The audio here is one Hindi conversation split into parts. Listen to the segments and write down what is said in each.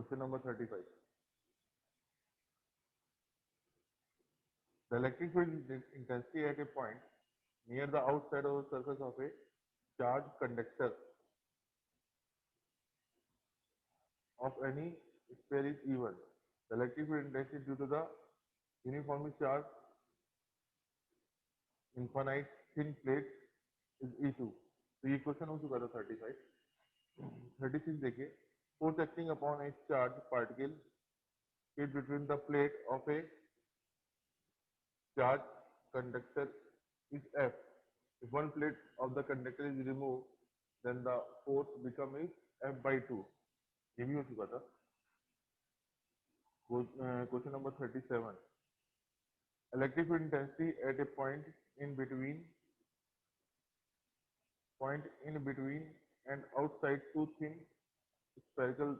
Question number 35. The electric field intensity at a point near the outside of the surface of a charged conductor of any sphere is even. The electric field intensity due to the uniformly charged infinite thin plate is E2. तो ये क्वेश्चन हो चुका था 35. 36 देखिए. Force acting upon a charged particle is between the plate of a charged conductor is F. If one plate of the conductor is removed, then the force becomes F by 2. ये भी हो चुका था. Question number 37. Electric field intensity at a point in between and outside two thin spherical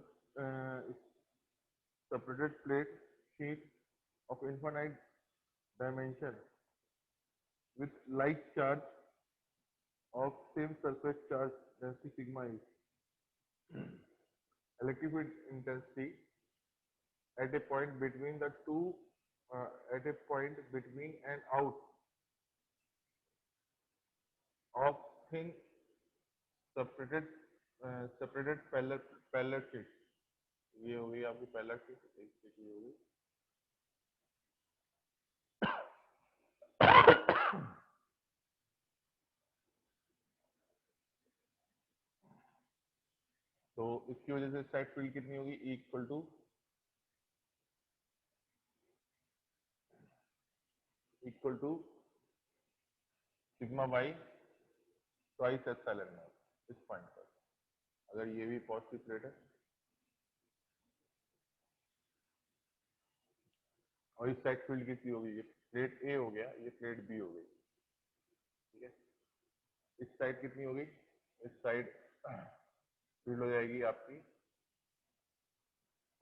separated plate sheets of infinite dimension with like charge of same surface charge density sigma is. Electric field intensity at a point between the two at a point between and out of thin separated parallel sheets. ये हो गई आपकी पैरेलल शीट. एक शीट ये हो गई. तो इसकी वजह से साइड फील्ड कितनी होगी? E equal to sigma by twice epsilon naught. इस पॉइंट पर अगर ये भी पॉजिटिव प्लेट है और इस साइड फील्ड कितनी होगी? ये प्लेट ए हो गया, ये प्लेट बी हो गई. ठीक है. इस साइड कितनी होगी? इस साइड फील्ड हो जाएगी आपकी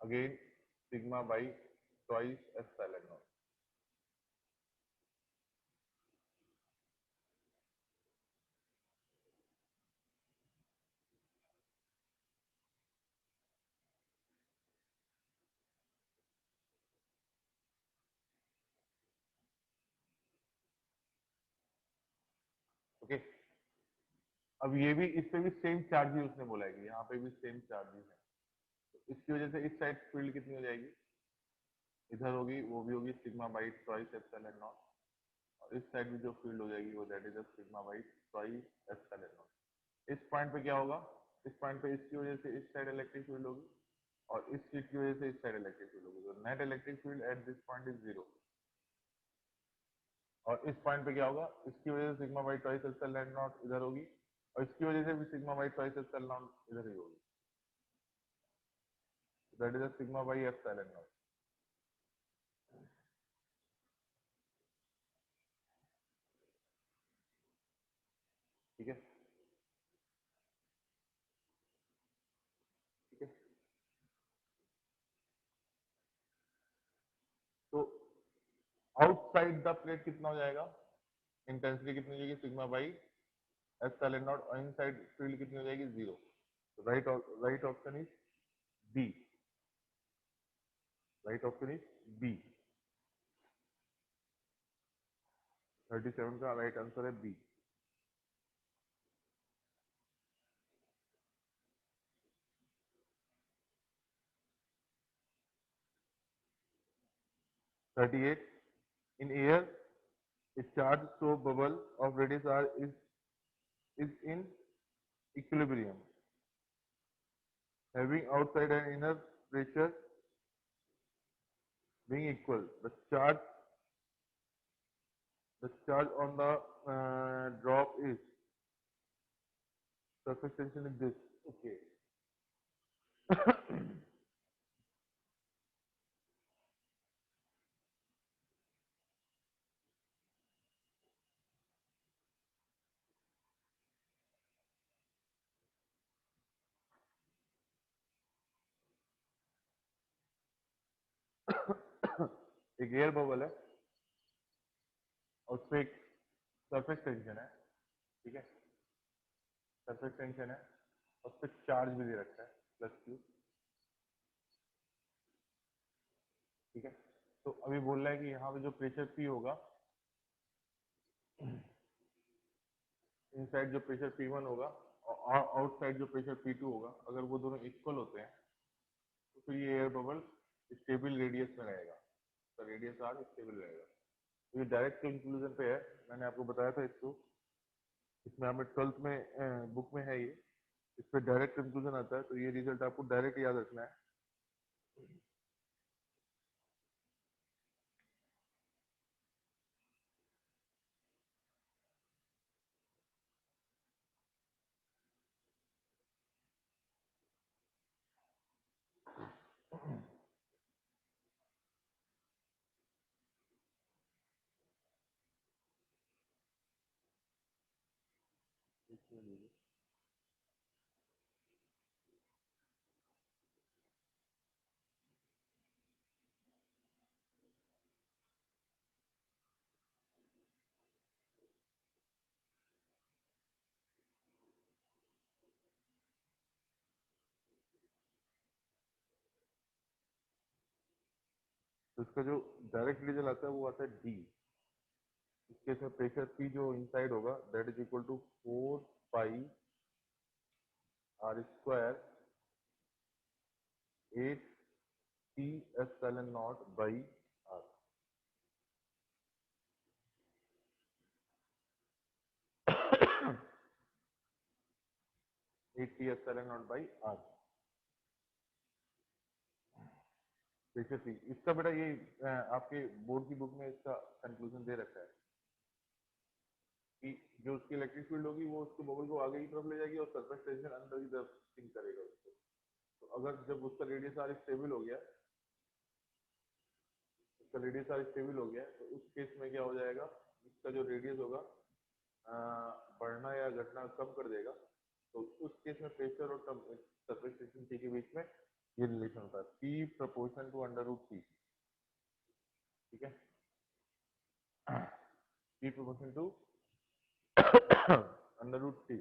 again sigma by twice epsilon not. Okay. अब ये भी, इस पे भी सेम चार्ज ही उसने बोला है कि यहाँ पे भी सेम चार्जेस है. तो इसकी वजह से इस साइड फील्ड कितनी हो जाएगी? इधर होगी, वो भी होगी sigma by twice epsilon naught. और इस साइड में जो फील्ड हो जाएगी वो that is sigma by twice epsilon naught. इस पॉइंट पे क्या होगा? इस पॉइंट पे इसकी वजह से इस साइड इलेक्ट्रिक फील्ड होगी और इस शीट की वजह से इस साइड इलेक्ट्रिक फील्ड होगी. तो net electric field at this point is 0. और इस पॉइंट पे क्या होगा? इसकी वजह से sigma by twice epsilon not इधर होगी और इसकी वजह से भी sigma by twice epsilon not इधर ही होगी. That is sigma by epsilon not. ठीक है. ठीक है. तो आउटसाइड द प्लेट कितना हो जाएगा? इंटेंसिटी कितनी हो जाएगी? Sigma by epsilon naught. और इनसाइड फील्ड कितनी हो जाएगी? 0. Right option is B. Right option is B. 37 का राइट आंसर है B. Thirty-eight. In air, a charge so bubble of radius r is in equilibrium, having outside and inner pressure being equal. The charge on the drop is surface tension is this. Okay. एक एयर बबल है और उसपे एक सरफेस टेंशन है. ठीक है. सरफेस टेंशन है, उस पर चार्ज भी दे रखा है प्लस क्यू. ठीक है। तो अभी बोल रहा है कि यहाँ पे जो प्रेशर पी होगा, इनसाइड जो प्रेशर P1 होगा और आउटसाइड जो प्रेशर P2 होगा, अगर वो दोनों इक्वल होते हैं तो फिर ये एयर बबल स्टेबल रेडियस में रहेगा, तो रेडियस आर स्टेबल रहेगा। तो ये डायरेक्ट कंक्लूजन पे है, मैंने आपको बताया था इसको, इसमें हमें 12th में बुक में है ये, इस पर डायरेक्ट कंक्लूजन आता है, तो ये रिजल्ट आपको डायरेक्ट याद रखना है। तो इसका जो डायरेक्ट रिजल्ट आता है वो आता है डी। इस केस में प्रेशर पी जो इनसाइड होगा that is equal to 4 pi r² 8 T ε0 by r। 8 T ε0 by r pressure P. इसका बेटा ये आपके बोर्ड की बुक में इसका कंक्लूजन दे रखा है कि जो उसकी इलेक्ट्रिक फील्ड होगी वो उसके बबल को आगे की तरफ ले जाएगी और सरफेस टेंशन अंदर की तरफ सिंक करेगा उसको। तो अगर जब उसका रेडियस आर स्टेबल हो गया, उसका रेडियस आर स्टेबल हो गया, तो उस केस में क्या हो जाएगा, इसका जो रेडियस होगा बढ़ना या घटना कम कर देगा। तो उस केस में प्रेशर और सरफेस टेंशन टी के बीच में ये रिलेशन होता है, P proportion to under root T. ठीक है, P proportion to under root T.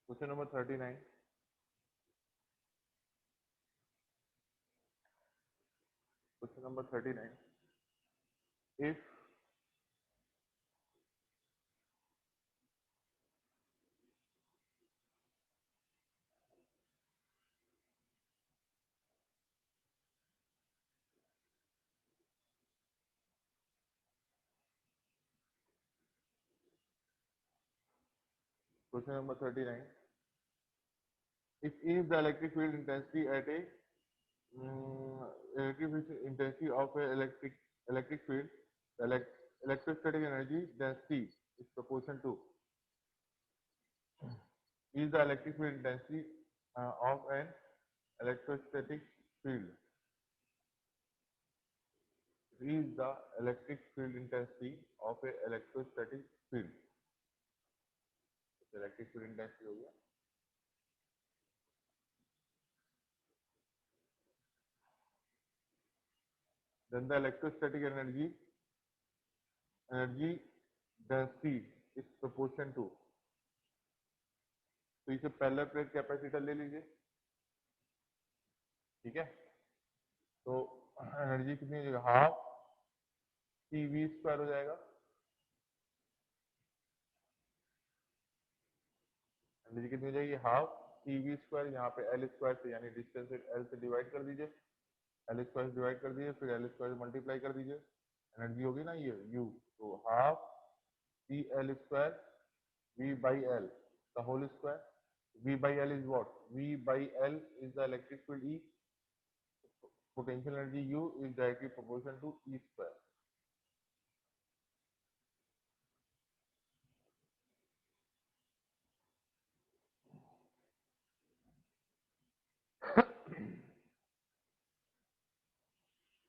Question number 39। Question number 39, if question number 39, if the electric field intensity at a electric field intensity of a electric field, the electrostatic energy density is proportion to, is the electric field intensity of an electrostatic field, is the electric field intensity of a electrostatic field, electric field intensity हो गया, then the electrostatic energy density is proportion to, तो इसे पैरेलल प्लेट कैपेसिटर ले लीजिए। ठीक है, तो एनर्जी कितनी हो जाएगा, हाफ CV² हो जाएगा। एनर्जी कितनी हो जाएगी, हाफ CV², यहाँ पे L² से यानी डिस्टेंस L से डिवाइड कर दीजिए, L² से डिवाइड कर दीजिए, फिर L² से मल्टीप्लाई कर दीजिए, एनर्जी होगी ना ये U, तो half CL² V/L the whole square, V/L is what, V/L is the electric field E, potential energy U is directly proportional to E²।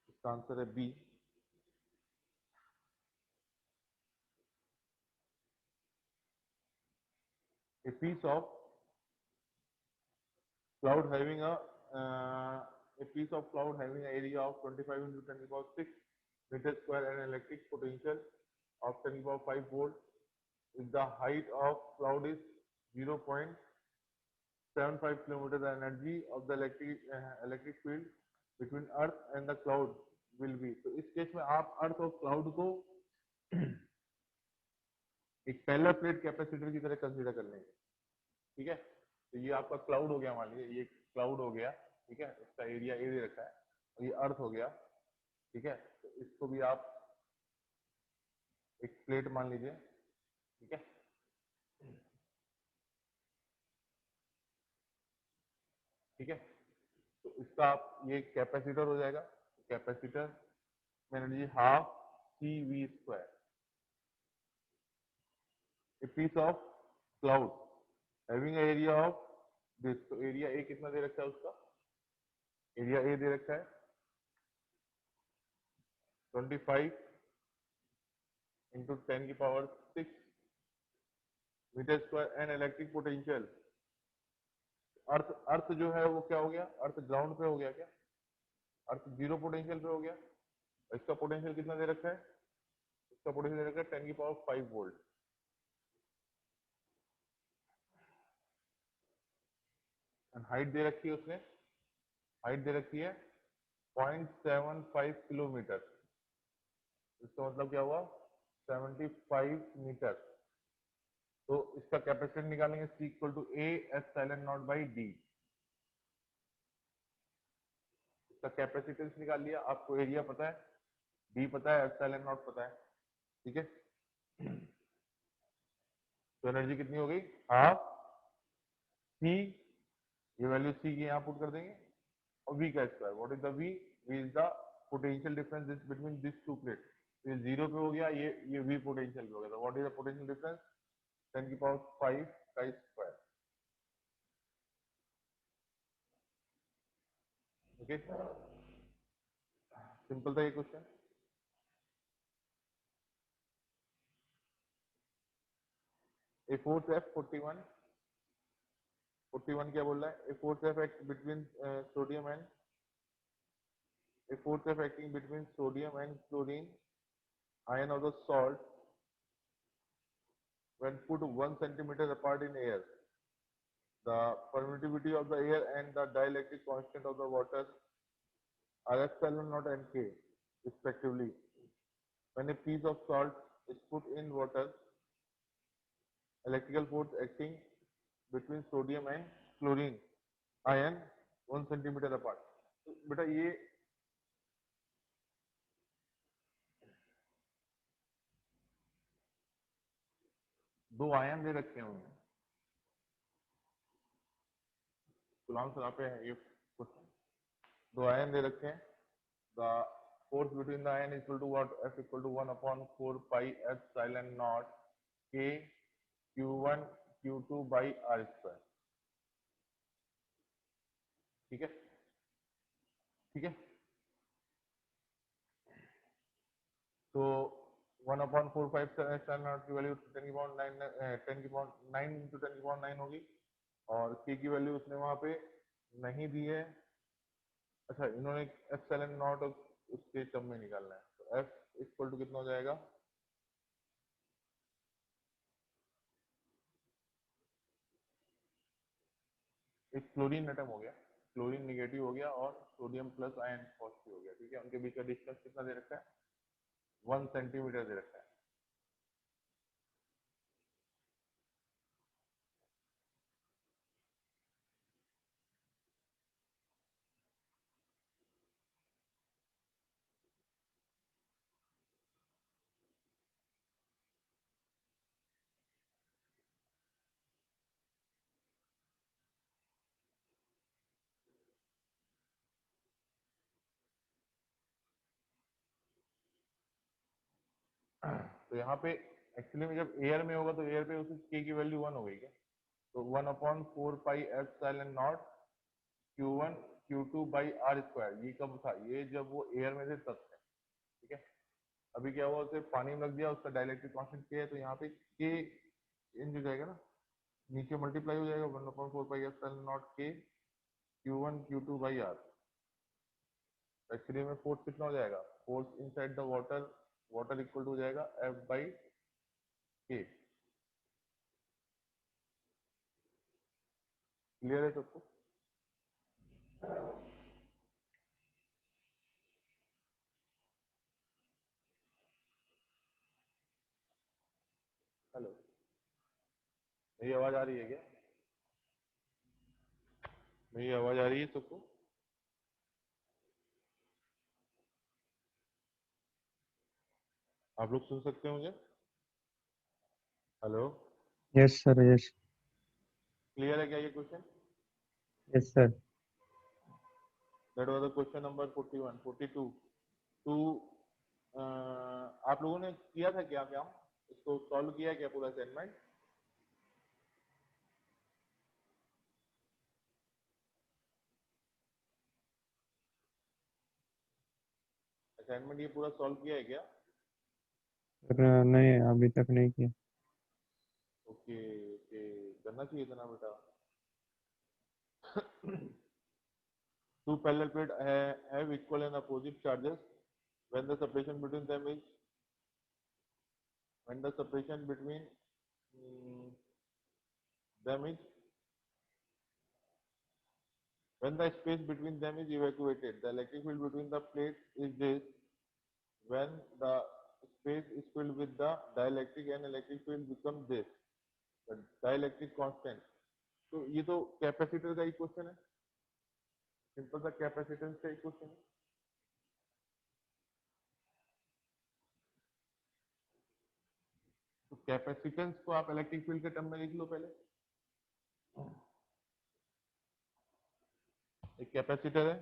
इसका आंसर है B. A piece of cloud having a piece of cloud having an area of 25 into 10 to the power 6 meter square and electric potential of 10 to the power 5 volt if the height of cloud is 0.75 kilometer. The energy of the electric field between earth and the cloud will be. तो इस केस में आप अर्थ और क्लाउड को एक पैरेलल प्लेट कैपेसिटर की तरह कंसीडर कर लेंगे, ठीक है। तो ये आपका क्लाउड हो गया, मान लीजिए ये क्लाउड हो गया, ठीक है, इसका एरिया ए दे रखा है, और ये अर्थ हो गया, ठीक है। तो इसको भी आप एक प्लेट मान लीजिए, ठीक है। ठीक है, तो इसका आप ये कैपेसिटर हो जाएगा, कैपेसिटर में energy half C V square. A piece of cloud having area of this, तो एरिया ए कितना दे रखा है, उसका एरिया ए दे रखा है 25 इंटू 10 की power 6 metre square and electric potential. Earth जो है वो क्या हो गया, अर्थ ग्राउंड पे हो गया, क्या अर्थ जीरो पोटेंशियल पे हो गया। इसका पोटेंशियल कितना दे रखा है, इसका पोटेंशियल दे रखा है 10 की पावर 5 वोल्ट। हाइट दे रखी है उसने, हाइट दे रखी है 0.75 किलोमीटर, इसका मतलब क्या हुआ 75 मीटर। तो इसका कैपेसिटेंस निकालेंगे C equal to A epsilon not by D। इसका कैपेसिटेंस निकाल लिया, आपको एरिया पता है, D पता है, एप्सिलॉन नॉट पता है, ठीक है। तो एनर्जी कितनी हो गई, हाफ C, ये वैल्यू C की यहाँ पुट कर देंगे, और V का square. What is the V, V is the potential difference between this two plate. ये जीरो पे हो गया, ये V पोटेंशियल पे हो गया। तो what is the potential difference, 10 की पावर 5 का स्क्वायर। ओके, सिंपल था ये क्वेश्चन। ए फोर्स F 41 क्या बोल रहा है, a force F act between sodium and a force F acting between sodium and chlorine ion of the salt when put 1 centimeter apart in air. The permittivity of the air and the dielectric constant of the water are epsilon naught and K respectively. When a piece of salt is put in water, electrical force acting between sodium and chlorine ion 1 centimeter apart. तो बेटा ये दो आयन दे रखे होंगे, गुलाम सर पे है ये क्वेश्चन, दो आयन दे रखे हैं। The force between the ion equal to what, F equal to 1 upon 4 pi epsilon naught K Q1 Q2 by R square, ठीक है, ठीक है। तो 1 upon 4 pi epsilon naught की वैल्यू 10 की पावर 9 10 की पावर 9 इंटू 10 की पावर 9 होगी, और K की वैल्यू उसने वहां पे नहीं दी है। अच्छा, इन्होंने एप्सिलॉन नॉट उसके टर्म में निकालना है, तो F इक्वल टू कितना हो जाएगा, एक क्लोरीन एटम हो गया, क्लोरीन निगेटिव हो गया और सोडियम प्लस आयन पॉजिटिव हो गया, ठीक है। उनके बीच का डिस्टेंस कितना दे रखा है, 1 सेंटीमीटर दे रखा है। तो यहाँ पे एक्चुअली में जब एयर में होगा तो एयर पे उसकी के की वैल्यू 1 हो गई क्या, तो 1 upon 4 pi epsilon naught Q1 Q2 by R square. ये कब था, ये जब वो एयर में थे तब से, ठीक है। अभी क्या हुआ, उसे पानी में रख दिया, उसका डाइलेक्ट्रिक कांस्टेंट के है, तो यहाँ पे के चेंज हो जाएगा ना, नीचे मल्टीप्लाई हो जाएगा 1 अपॉन 4 पाई एप्सिलॉन नॉट के Q1 Q2 by R. Actually में फोर्स कितना हो जाएगा, force inside the water water equal to हो जाएगा F बाई के। क्लियर है सबको? हेलो, मेरी आवाज आ रही है क्या? मेरी आवाज आ रही है सबको? आप लोग सुन सकते हैं मुझे? Hello, yes sir, yes. Clear है क्या ये question? Yes sir. That was the question number 41 42। तो आप लोगों ने किया था क्या काम? इसको सॉल्व किया क्या पूरा असाइनमेंट? असाइनमेंट ये पूरा सॉल्व किया है क्या? सर नहीं, अभी तक नहीं किया। ओके ओके, करना चाहिए था ना बेटा। Two parallel plates have equal and opposite charges when the separation between them is when the separation between them is when the space between them is evacuated. The electric field between the plates is this. When the space is filled with the dielectric and electric field becomes this. The dielectric constant. तो ये तो कैपेसिटर का ही क्वेश्चन है, सिंपल सा कैपेसिटेंस का ही क्वेश्चन है। तो कैपेसिटेंस को आप इलेक्ट्रिक फील्ड के टर्म में लिख लो पहले। एक कैपेसिटर है,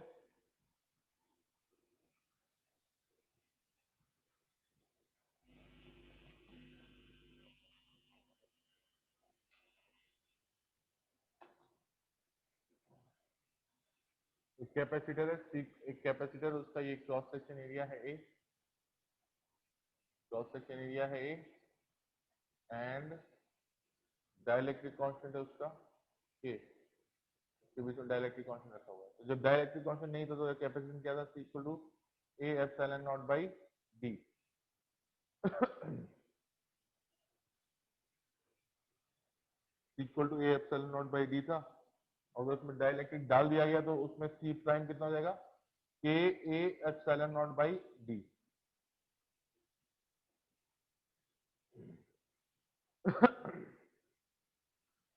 एक कैपेसिटर है, एक कैपेसिटर, उसका ये क्रॉस सेक्शन एरिया है ए, क्रॉस सेक्शन एरिया है ए, एंड डाइलेक्ट्रिक कांस्टेंट है उसका के, उसके बीच में डाइलेक्ट्रिक कांस्टेंट रखा हुआ है। तो जब डाइलेक्ट्रिक कांस्टेंट नहीं था तो कैपेसिटेंस क्या था? C equal to A epsilon not by D. Equal to A epsilon not by D था, और उसमें डाइलेक्ट्रिक डाल दिया गया तो उसमें C प्राइम कितना हो जाएगा? के A epsilon not by D.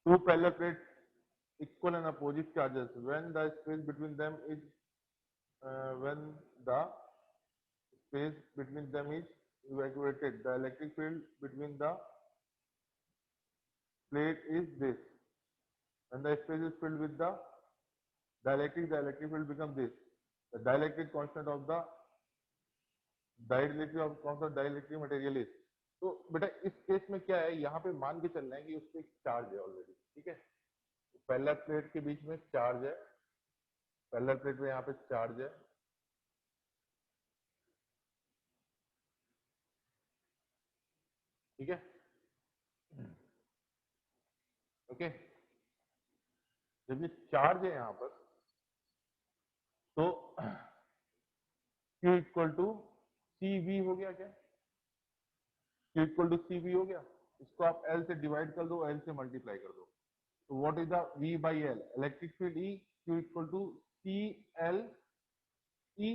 Two parallel plates equal and opposite charges when the space between them is when the space between them is evacuated. The electric field between the plate is this. When the space is filled with the electric field becomes this. The dielectric constant of the dielectric material is. तो बेटा इस केस में क्या है, यहाँ पे मान के चल रहे हैं कि उस पर एक चार्ज है ऑलरेडी, ठीक है? पैरेलल प्लेट के बीच में चार्ज है, पैरेलल प्लेट में यहाँ पे चार्ज है, ठीक है? ओके, जब ये चार्ज है यहाँ पर तो Q इक्वल टू CV हो गया क्या? Q इक्वल टू CV हो गया, इसको आप L से डिवाइड कर दो, L से मल्टीप्लाई कर दो, तो what is the V by L? Electric field E, Q equal to CL E,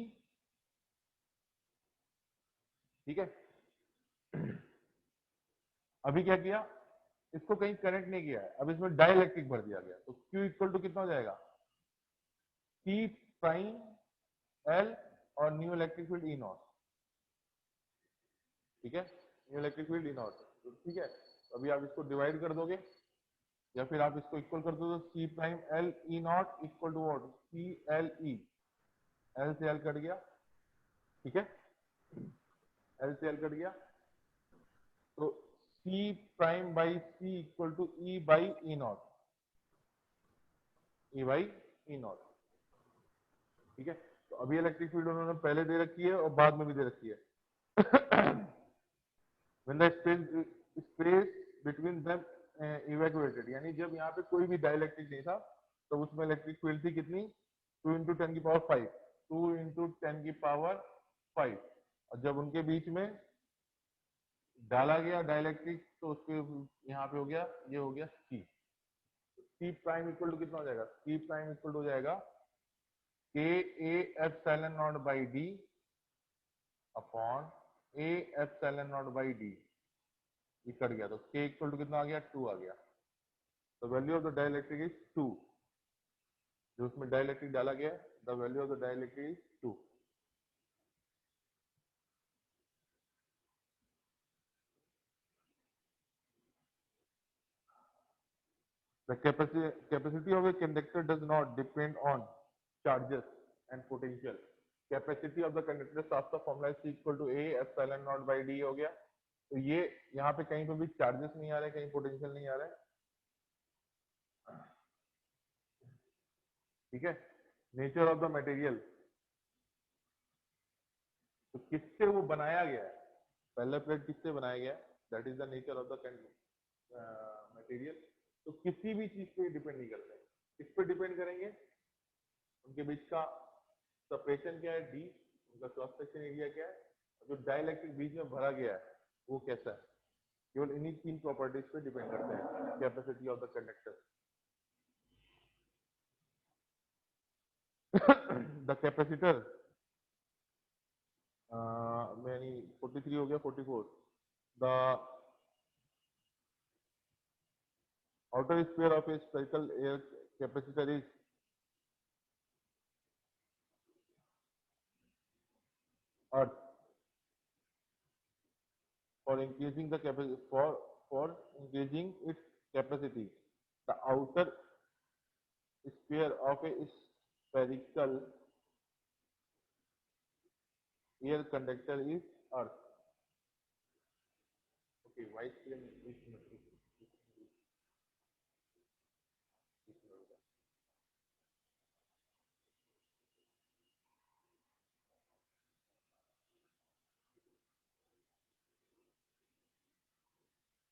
ठीक है? अभी क्या किया, इसको कहीं कनेक्ट नहीं किया है, अब इसमें डाइलेक्ट्रिक भर दिया गया, तो Q इक्वल टू कितना हो जाएगा? C प्राइम L और new electric field E naught, ठीक है? New electric field E not, तो ठीक है, अभी आप इसको डिवाइड कर दोगे या फिर आप इसको इक्वल कर दो, तो C prime L E naught equal to what? C L E, L से L कट गया, ठीक है? L से L कट गया, तो C prime by C equal to E by E naught, E by E naught, ठीक है? तो अभी इलेक्ट्रिक फील्ड उन्होंने पहले दे रखी है और बाद में भी दे रखी है। When the space between them evacuated, यानी जब यहाँ पे कोई भी डाइलेक्ट्रिक नहीं था तो उसमें इलेक्ट्रिक फील्ड थी कितनी? 2 इंटू 10 की पावर 5, 2 इंटू 10 की पावर 5, और जब उनके बीच में डाला गया डाइलेक्ट्रिक, तो उसके यहाँ पे हो गया, ये हो गया C। C prime equal to कितना हो जाएगा? C प्राइम इक्वल टू हो जाएगा K A epsilon not by D upon A epsilon not by D। ये कट गया तो K इक्वल टू कितना आ गया? 2 आ गया। The value of the dielectric is 2। जो उसमें डाइलेक्ट्रिक डाला गया, the value of the dielectric is 2। The capacity of a conductor does not depend on charges and potential. Capacity of the conductor साफ साफ formula is equal to A epsilon naught by D हो गया। तो ये यहाँ पे कहीं पे भी चार्जेस नहीं आ रहे, कहीं पोटेंशियल नहीं आ रहा है। ठीक है। नेचर ऑफ द मटेरियल, तो किससे वो बनाया गया है? पहला प्लेट किससे बनाया गया है? That is the nature of the material. तो किसी भी चीज पे डिपेंड नहीं करते। किस पे डिपेंड करेंगे? उनके बीच का सेपरेशन क्या है, डी, उनका क्रॉस सेक्शन एरिया क्या है, जो डाइलेक्ट्रिक बीच में भरा गया है वो कैसा है। केवल इन्हीं 3 प्रॉपर्टीज पे डिपेंड करते हैं capacity of the conductor. The capacitor यानी 43 हो गया, 44। The outer sphere of a spherical air capacitor is earth for increasing the capacity, for increasing its capacity. The outer sphere of a spherical air conductor is earth. Okay, vice plane is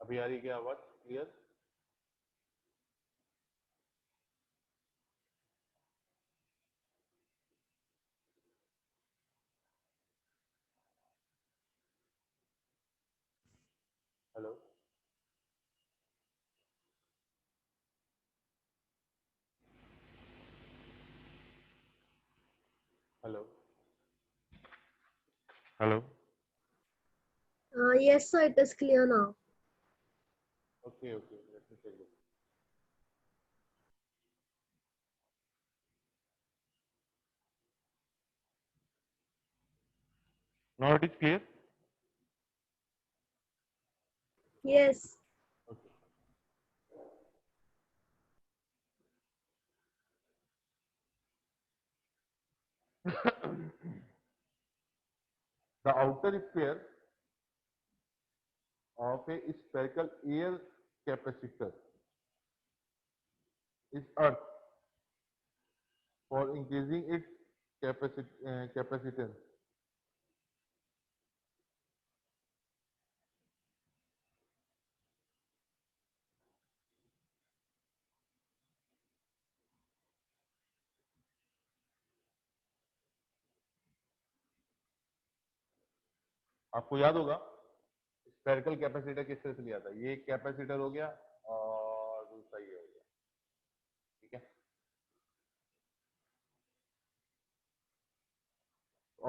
अभी आ रही क्या आवाज clear? Hello hello hello. Yes, sir, it is clear now. Okay, okay, let me check it. Now it is clear. Yes. Okay. The outer sphere of a spherical air capacitor is earth for increasing its capacitance. आपको याद होगा स्फेरिकल कैपेसिटर किस तरह से लिया था? ये कैपेसिटर हो गया और दूसरा ये हो गया। ठीक है।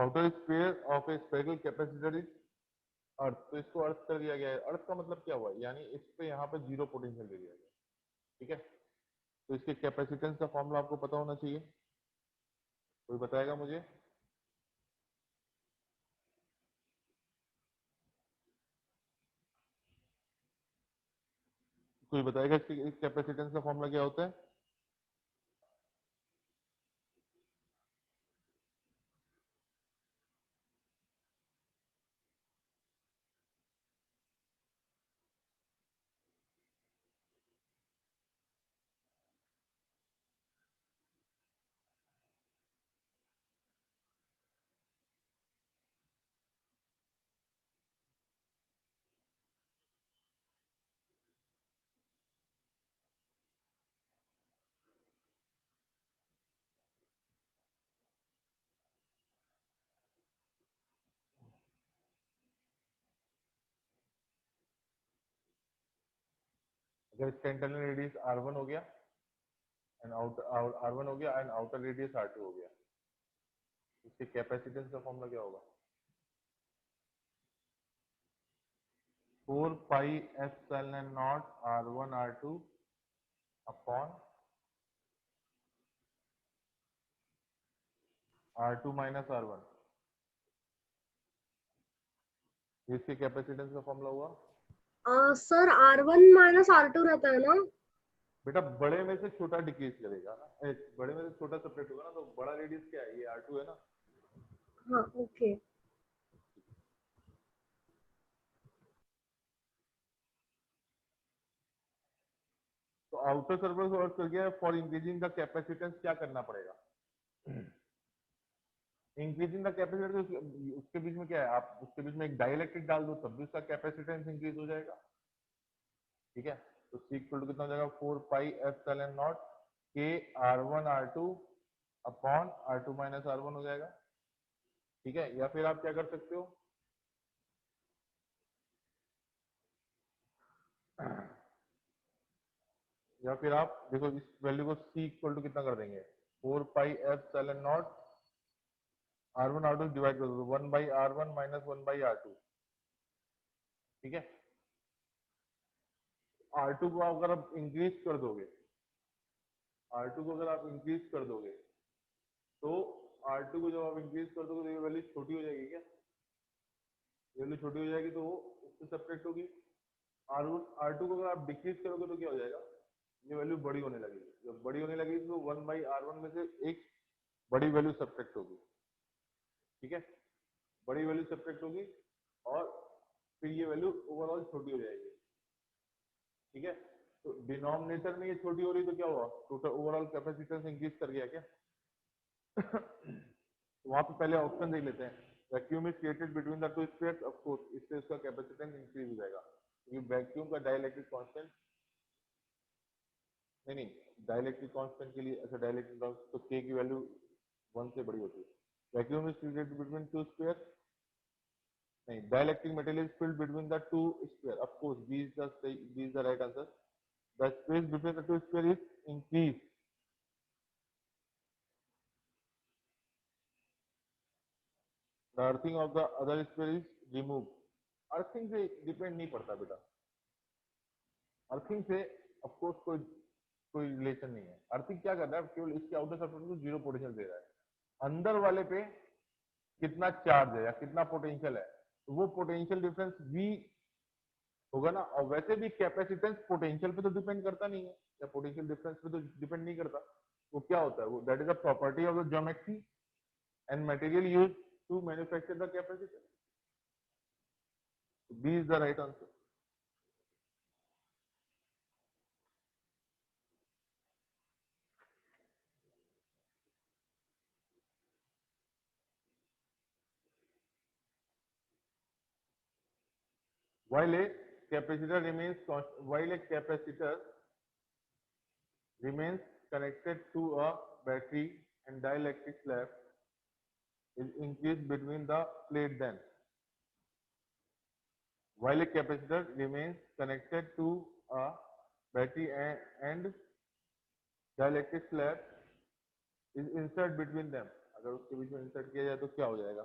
Outer sphere of a spherical capacitor is earth. तो इसको अर्थ कर दिया गया है। अर्थ का मतलब क्या हुआ? यानी इस पे यहाँ पे जीरो पोटेंशियल दे दिया गया। ठीक है। तो इसके कैपेसिटेंस का फॉर्मूला आपको पता होना चाहिए। कोई बताएगा मुझे? कोई बताएगा इसके कैपेसिटेंस का फॉर्मूला क्या होता है? अगर इसका इंटरनल रेडियस r1 हो गया एंड r1 हो गया एंड आउटर रेडियस r2 हो गया, इसके कैपेसिटेंस का फॉर्मूला क्या होगा? 4 pi epsilon not r1 r2 upon r2 minus r1, इसके कैपेसिटेंस का फॉर्मूला हुआ। सर R1 माइनस R2 रहता है ना? बेटा बड़े में से छोटा डिक्रीज करेगा ना, बड़े में से छोटा सेपरेट होगा ना, तो बड़ा रेडियस क्या है? ये r2 है ना। हाँ ओके। तो आउटर सर्फेस वर्क कर गया, फॉर इंक्रीजिंग द कैपेसिटेंस क्या करना पड़ेगा? इंक्रीजिंग द कैपेसिटेंस, उसके बीच में क्या है, आप उसके बीच में एक डाइलेक्ट्रिक डाल दो तब भी उसका कैपेसिटेंस इंक्रीज हो जाएगा। ठीक है, तो C इक्वल टू कितना हो जाएगा? 4 पाई एप्सिलॉन नॉट के r1 r2 upon r2 minus r1 हो जाएगा। ठीक है, या फिर आप क्या कर सकते हो, या फिर आप देखो इस वैल्यू को C इक्वल टू कितना कर देंगे? 4 pi epsilon not r1 r2 divide कर दो 1 by r1 minus 1 by r2। ठीक है, R2 को अगर आप इंक्रीज कर दोगे, R2 को अगर आप इंक्रीज कर दोगे तो R2 को जब आप इंक्रीज कर दोगे तो ये वैल्यू छोटी हो जाएगी क्या? ये वैल्यू छोटी हो जाएगी तो वो उससे सेपरेट होगी। R2 को अगर आप डिक्रीज करोगे तो क्या हो जाएगा? ये वैल्यू बड़ी होने लगेगी, जब बड़ी होने लगेगी तो 1 बाई r1 में से एक बड़ी वैल्यू सब्ट्रैक्ट होगी। ठीक है, बड़ी वैल्यू सब्ट्रैक्ट होगी और फिर ये वैल्यू ओवरऑल छोटी हो जाएगी। ठीक है, तो डिनोमिनेटर में ये छोटी हो रही तो क्या हुआ? टोटल ओवरऑल कैपेसिटेंस इंक्रीज कर गया क्या? तो वहां पे पहले ऑप्शन देख लेते हैं। Vacuum is created between the two spheres, of course इससे उसका कैपेसिटेंस इंक्रीज हो जाएगा क्योंकि वैक्यूम का डाइलेक्ट्रिक कांस्टेंट नहीं, डाइलेक्ट्रिक कांस्टेंट के लिए, अच्छा डाइलेक्ट्रिक कांस्टेंट तो k की वैल्यू 1 से बड़ी होती है। Vacuum is created between two spheres, नहीं, dielectric material is filled between the two sphere, of course B is the right answer. The space between the two sphere is increase, the earthing of the other sphere is remove. Earthing से डिपेंड नहीं पड़ता बेटा, अर्थिंग से ऑफ कोर्स कोई रिलेशन नहीं है। अर्थिंग क्या कर रहा है, केवल इसके आउटर सरफेस को जीरो पोटेंशियल दे रहा है, अंदर वाले पे कितना चार्ज है या कितना पोटेंशियल है, तो वो पोटेंशियल डिफरेंस V होगा ना। और वैसे भी कैपेसिटेंस पोटेंशियल पे तो डिपेंड करता नहीं है, या पोटेंशियल डिफरेंस पे तो डिपेंड नहीं करता। वो क्या होता है, वो that is a property of the geometry and material used to manufacture the capacitor. B is the right answer. while a capacitor remains connected to a battery and dielectric slab is increased between the plate, then while a capacitor remains connected to a battery and dielectric slab is insert between them, अगर उसके बीच में इंसर्ट किया जाए तो क्या हो जाएगा?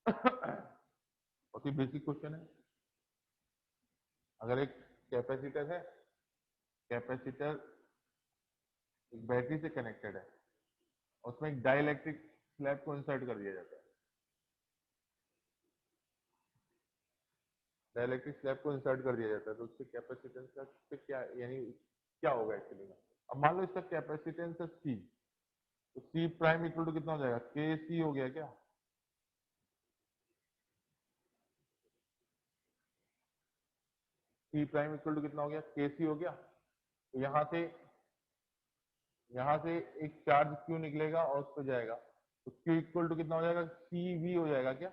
बहुत ही बेसिक क्वेश्चन है। अगर एक कैपेसिटर है, कैपेसिटर एक बैटरी से कनेक्टेड है, उसमें एक डाइलेक्ट्रिक स्लैब को इंसर्ट कर दिया जाता है, डाइलेक्ट्रिक स्लैब को इंसर्ट कर दिया जाता है, तो उसके कैपेसिटेंस का क्या यानी क्या होगा एक्चुअली में? अब मान लो इसका कैपेसिटेंस है C, तो C प्राइम इक्वल टू कितना हो जाएगा? KC हो गया क्या? C प्राइम इक्वल टू कितना हो गया? KC हो गया। तो यहाँ से एक चार्ज Q निकलेगा और उस पर जाएगा, तो Q इक्वल टू कितना हो जाएगा? CV हो जाएगा क्या?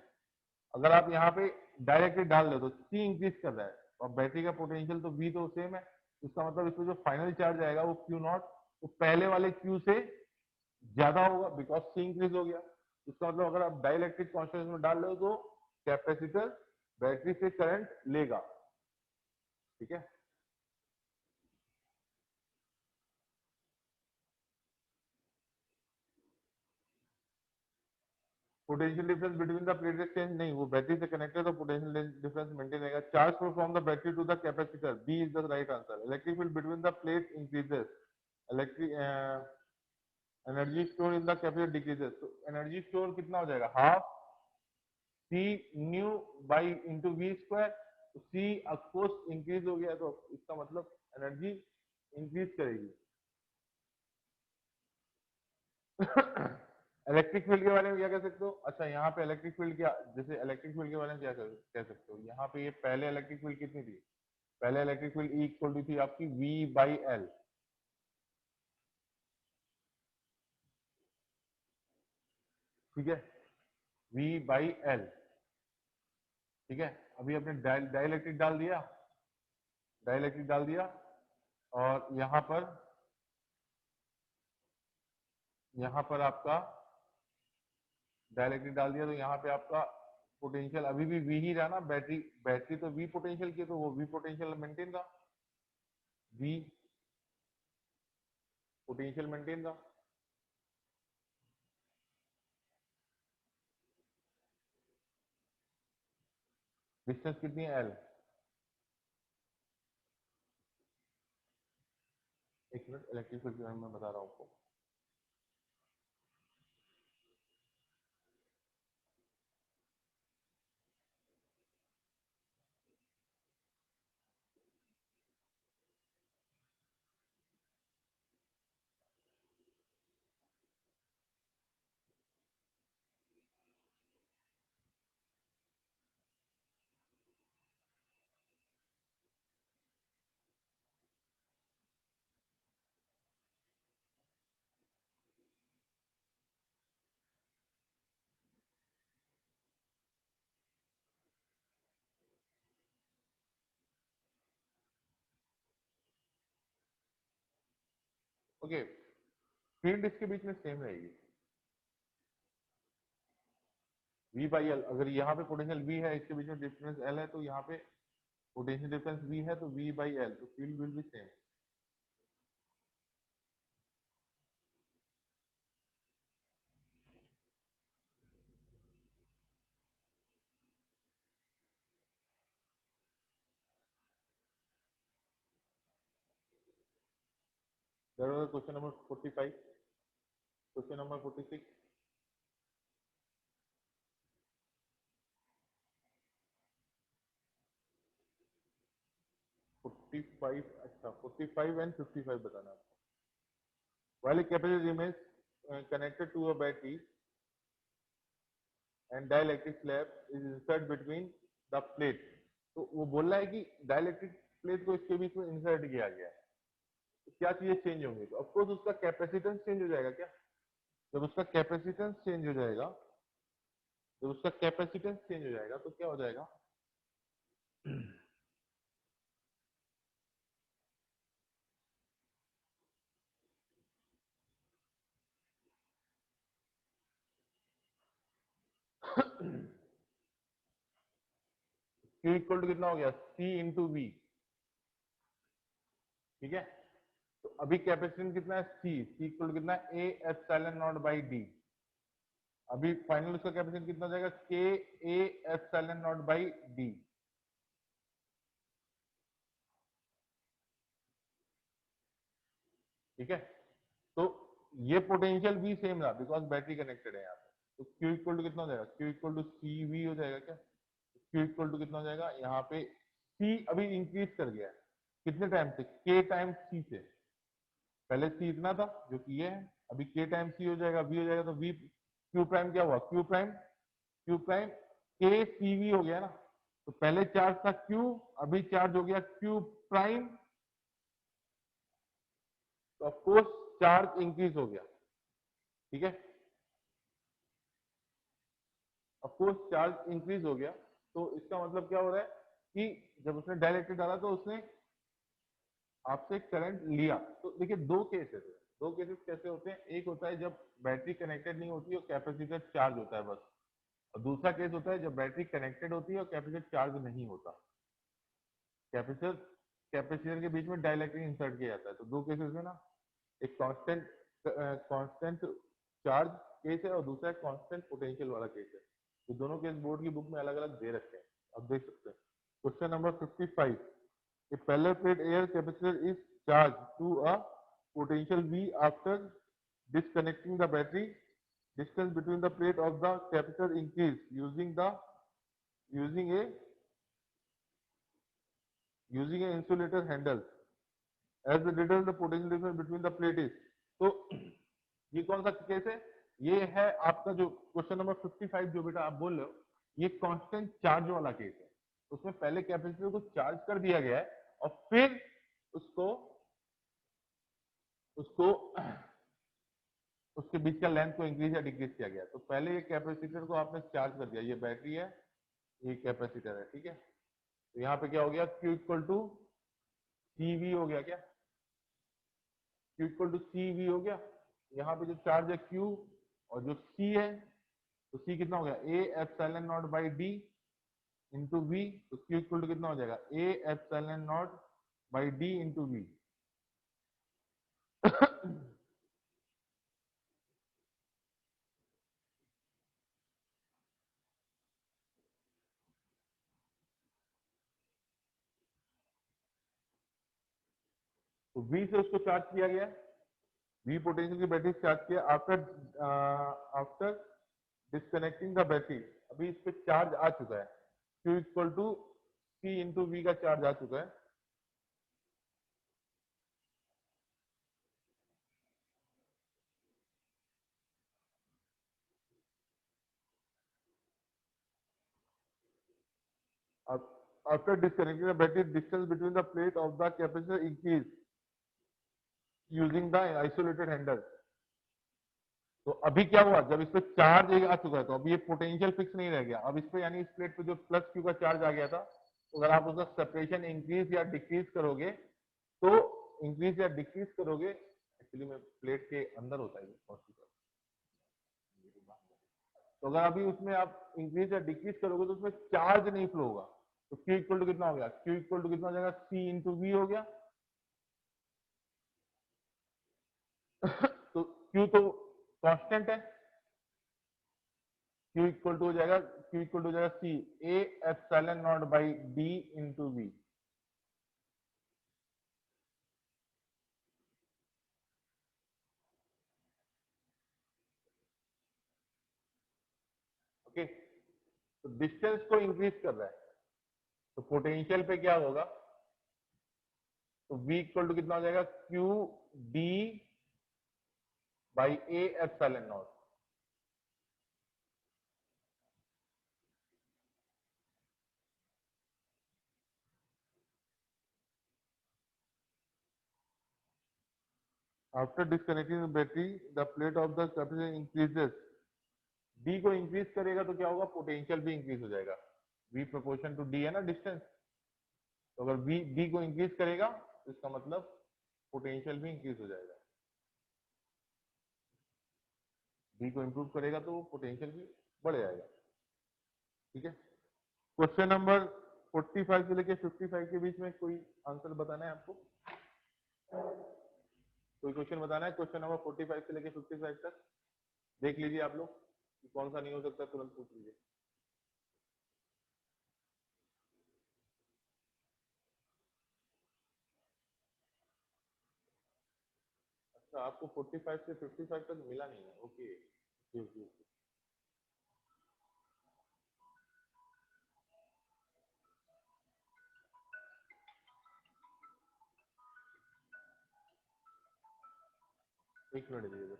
अगर आप यहाँ पे डायरेक्टली डाल दो तो C इंक्रीज कर रहा है और बैटरी का पोटेंशियल तो V तो सेम है, इसका मतलब इसमें जो फाइनल चार्ज आएगा वो Q नॉट, तो पहले वाले Q से ज्यादा होगा बिकॉज C इंक्रीज हो गया। इसका मतलब अगर आप डाइलेक्ट्रिक कांस्टेंट में डाल रहे हो तो कैपेसिटर बैटरी से करंट लेगा। ठीक है, potential difference between the plate change नहीं, वो बैटरी से कनेक्टेड, तो पोटेंशियल डिफरेंस मेंटेन रहेगा। Charge flow from the battery to the capacitor, B is the right answer. Electric field between the plate increases, electric energy store in the capacitor decreases. तो एनर्जी स्टोर कितना हो जाएगा, half C new by into V square. तो सी ऑफकोर्स इंक्रीज हो गया, तो इसका मतलब एनर्जी इंक्रीज करेगी। इलेक्ट्रिक फील्ड के बारे में क्या कह सकते हो, अच्छा यहाँ पे इलेक्ट्रिक फील्ड क्या, जैसे इलेक्ट्रिक फील्ड के बारे में क्या कह सकते हो, यहाँ पे ये पहले इलेक्ट्रिक फील्ड कितनी थी, पहले electric field E equal to थी आपकी वी बाई एल। ठीक है, वी बाई एल। ठीक है, अभी आपने डाइलेक्ट्रिक डाल दिया, डाइलेक्ट्रिक डाल दिया, और यहाँ पर आपका डाइलेक्ट्रिक डाल दिया, तो यहाँ पे आपका पोटेंशियल अभी भी वी ही रहा ना, बैटरी बैटरी तो वी पोटेंशियल की, तो वो वी पोटेंशियल मेंटेन रहा, वी पोटेंशियल मेंटेन रहा। डिस्टेंस कितनी है, एल। एक मिनट, इलेक्ट्रिक फील्ड के बारे में मैं बता रहा हूँ आपको। ओके, फील्ड इसके बीच में सेम रहेगी, वी बाई एल। अगर यहाँ पे पोटेंशियल वी है, इसके बीच में डिफरेंस एल है, तो यहाँ पे पोटेंशियल डिफरेंस वी है, तो वी बाई एल, तो field will be same. Question number 45, question number 46। 45, अच्छा 45 एंड 55 बताना आपको। While a capacitor remains connected to a battery and dielectric slab is inserted between the plate, तो वो बोल रहा है कि डाइलेक्ट्रिक प्लेट को इसके बीच में इंसर्ट किया गया है, तो क्या चीजें चेंज होंगी, तो ऑफकोर्स उसका कैपेसिटेंस चेंज हो जाएगा। क्या, जब उसका कैपेसिटेंस चेंज हो जाएगा, जब उसका कैपेसिटेंस चेंज हो जाएगा तो क्या हो जाएगा, Q इक्वल टू कितना हो गया, C इंटू वी। ठीक है, तो अभी कैपेसिटेंस कितना है, C इक्वल टू कितना है, A epsilon not by D. अभी फाइनल उसका कैपेसिटेंस कितना हो जाएगा, K A epsilon not by D. ठीक है, तो ये पोटेंशियल भी सेम रहा बिकॉज बैटरी कनेक्टेड है यहाँ पे, तो Q इक्वल टू कितना हो जाएगा, Q equal to C V हो जाएगा। क्या, Q इक्वल टू कितना हो जाएगा, यहाँ पे C अभी इंक्रीज कर गया है, कितने टाइम से, K टाइम C से। पहले C इतना था जो कि ये है, अभी K टाइम C हो जाएगा, V हो जाएगा, तो V Q प्राइम क्या हुआ, Q prime K C V हो गया ना। तो पहले चार्ज था Q, अभी चार्ज हो गया Q प्राइम, तो ऑफकोर्स चार्ज इंक्रीज हो गया। ठीक है, ऑफकोर्स चार्ज इंक्रीज हो गया, तो इसका मतलब क्या हो रहा है कि जब उसने डाइलेक्ट्रिक डाला तो उसने आपसे करंट लिया। तो देखिए दो केसेस है, दो केसेस कैसे होते हैं, एक होता है जब बैटरी कनेक्टेड नहीं होती और कैपेसिटर चार्ज होता है बस, और दूसरा केस होता है जब बैटरी कनेक्टेड होती है और कैपेसिटर चार्ज नहीं होता, कैपेसिटर कैपेसिटर के बीच में डाइलेक्ट्रिक इंसर्ट किया जाता है। तो दो केसेस में ना, एक कांस्टेंट चार्ज केस है और दूसरा कांस्टेंट पोटेंशियल वाला केस है। तो दोनों केस बोर्ड की बुक में अलग अलग दे रखे हैं, आप देख सकते हैं। Question number 55, a parallel plate air capacitor is charged to a potential V after disconnecting the battery. Distance between the plate of the capacitor increase using a insulator handle. As the detail the potential difference between the plate is. तो ये कौन सा केस है? ये है आपका जो क्वेश्चन नंबर 55 जो बेटा आप बोल रहे हो, ये कांस्टेंट चार्ज वाला केस है। उसमें पहले कैपेसिटर को चार्ज कर दिया गया है और फिर उसको उसको उसके बीच का लेंथ को इंक्रीज या डिक्रीज किया गया। तो पहले ये कैपेसिटर को आपने चार्ज कर दिया, ये बैटरी है, ये कैपेसिटर है, ठीक है। तो यहाँ पे क्या हो गया, Q इक्वल टू CV हो गया, क्या Q इक्वल टू CV हो गया। यहाँ पे जो चार्ज है Q और जो C है, तो C कितना हो गया, A epsilon not by D into V। तो Q इक्वल टू कितना हो जाएगा, A epsilon not by D into V। तो V से उसको चार्ज किया गया, V पोटेंशियल की बैटरी चार्ज किया आफ्टर डिस्कनेक्टिंग द बैटरी। अभी इस पे चार्ज आ चुका है, Q equal to C into V का चार्ज आ चुका है। After disconnecting the battery, distance between the plate of the capacitor increase using the isolated handle। तो अभी क्या हुआ, जब इस पे चार्ज आ चुका है तो अभी ये पोटेंशियल फिक्स नहीं रह गया। अब इस पे यानी इस प्लेट पे जो प्लस Q का चार्ज आ गया था, तो अगर आप उसका सेपरेशन इंक्रीज या डिक्रीज करोगे, तो इंक्रीज या डिक्रीज करोगे, एक्चुअली में प्लेट के अंदर होता है, तो अगर अभी उसमें आप इंक्रीज या डिक्रीज करोगे तो उसमें चार्ज नहीं फ्लो होगा। तो Q इक्वल टू कितना हो गया, Q इक्वल टू कितना हो जाएगा, C इंटू V हो गया। तो Q तो कांस्टेंट है, Q इक्वल टू हो जाएगा, Q इक्वल टू हो जाएगा C A epsilon not by D into V। Okay, तो डिस्टेंस को इंक्रीज कर रहा है, तो पोटेंशियल पे क्या होगा, तो V इक्वल टू कितना हो जाएगा, Q D by A epsilon not. After disconnecting the battery the plate of the capacitor increases. D को इंक्रीज करेगा तो क्या होगा, पोटेंशियल भी इंक्रीज हो जाएगा। V प्रोपोर्शन टू डी है ना डिस्टेंस, तो अगर V डी को इंक्रीज करेगा तो इसका मतलब पोटेंशियल भी इंक्रीज हो जाएगा। डी को इंप्रूव करेगा तो पोटेंशियल भी बढ़ जाएगा, ठीक है। क्वेश्चन नंबर 45 से लेके 55 के बीच में कोई आंसर बताना है आपको, कोई क्वेश्चन बताना है क्वेश्चन नंबर 45 से लेके 55 तक। देख लीजिए आप लोग कि कौन सा नहीं हो सकता, तुरंत पूछ लीजिए। अच्छा, आपको 45 से 55 तक मिला नहीं है, ओके ओके ओके। एक मिनट दीजिए।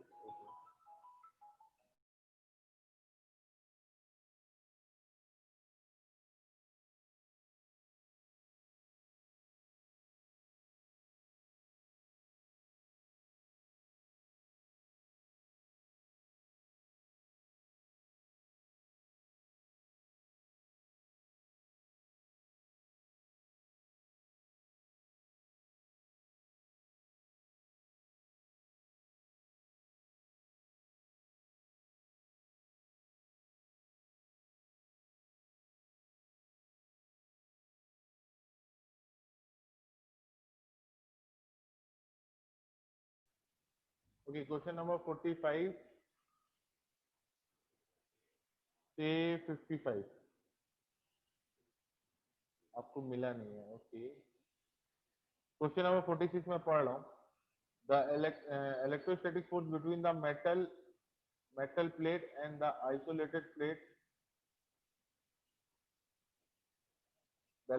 ओके, क्वेश्चन नंबर 45, से 55 आपको मिला नहीं है। ओके, क्वेश्चन नंबर 46 में पढ़ रहा हूँ। The electrostatic force between the metal plate and the isolated plate. The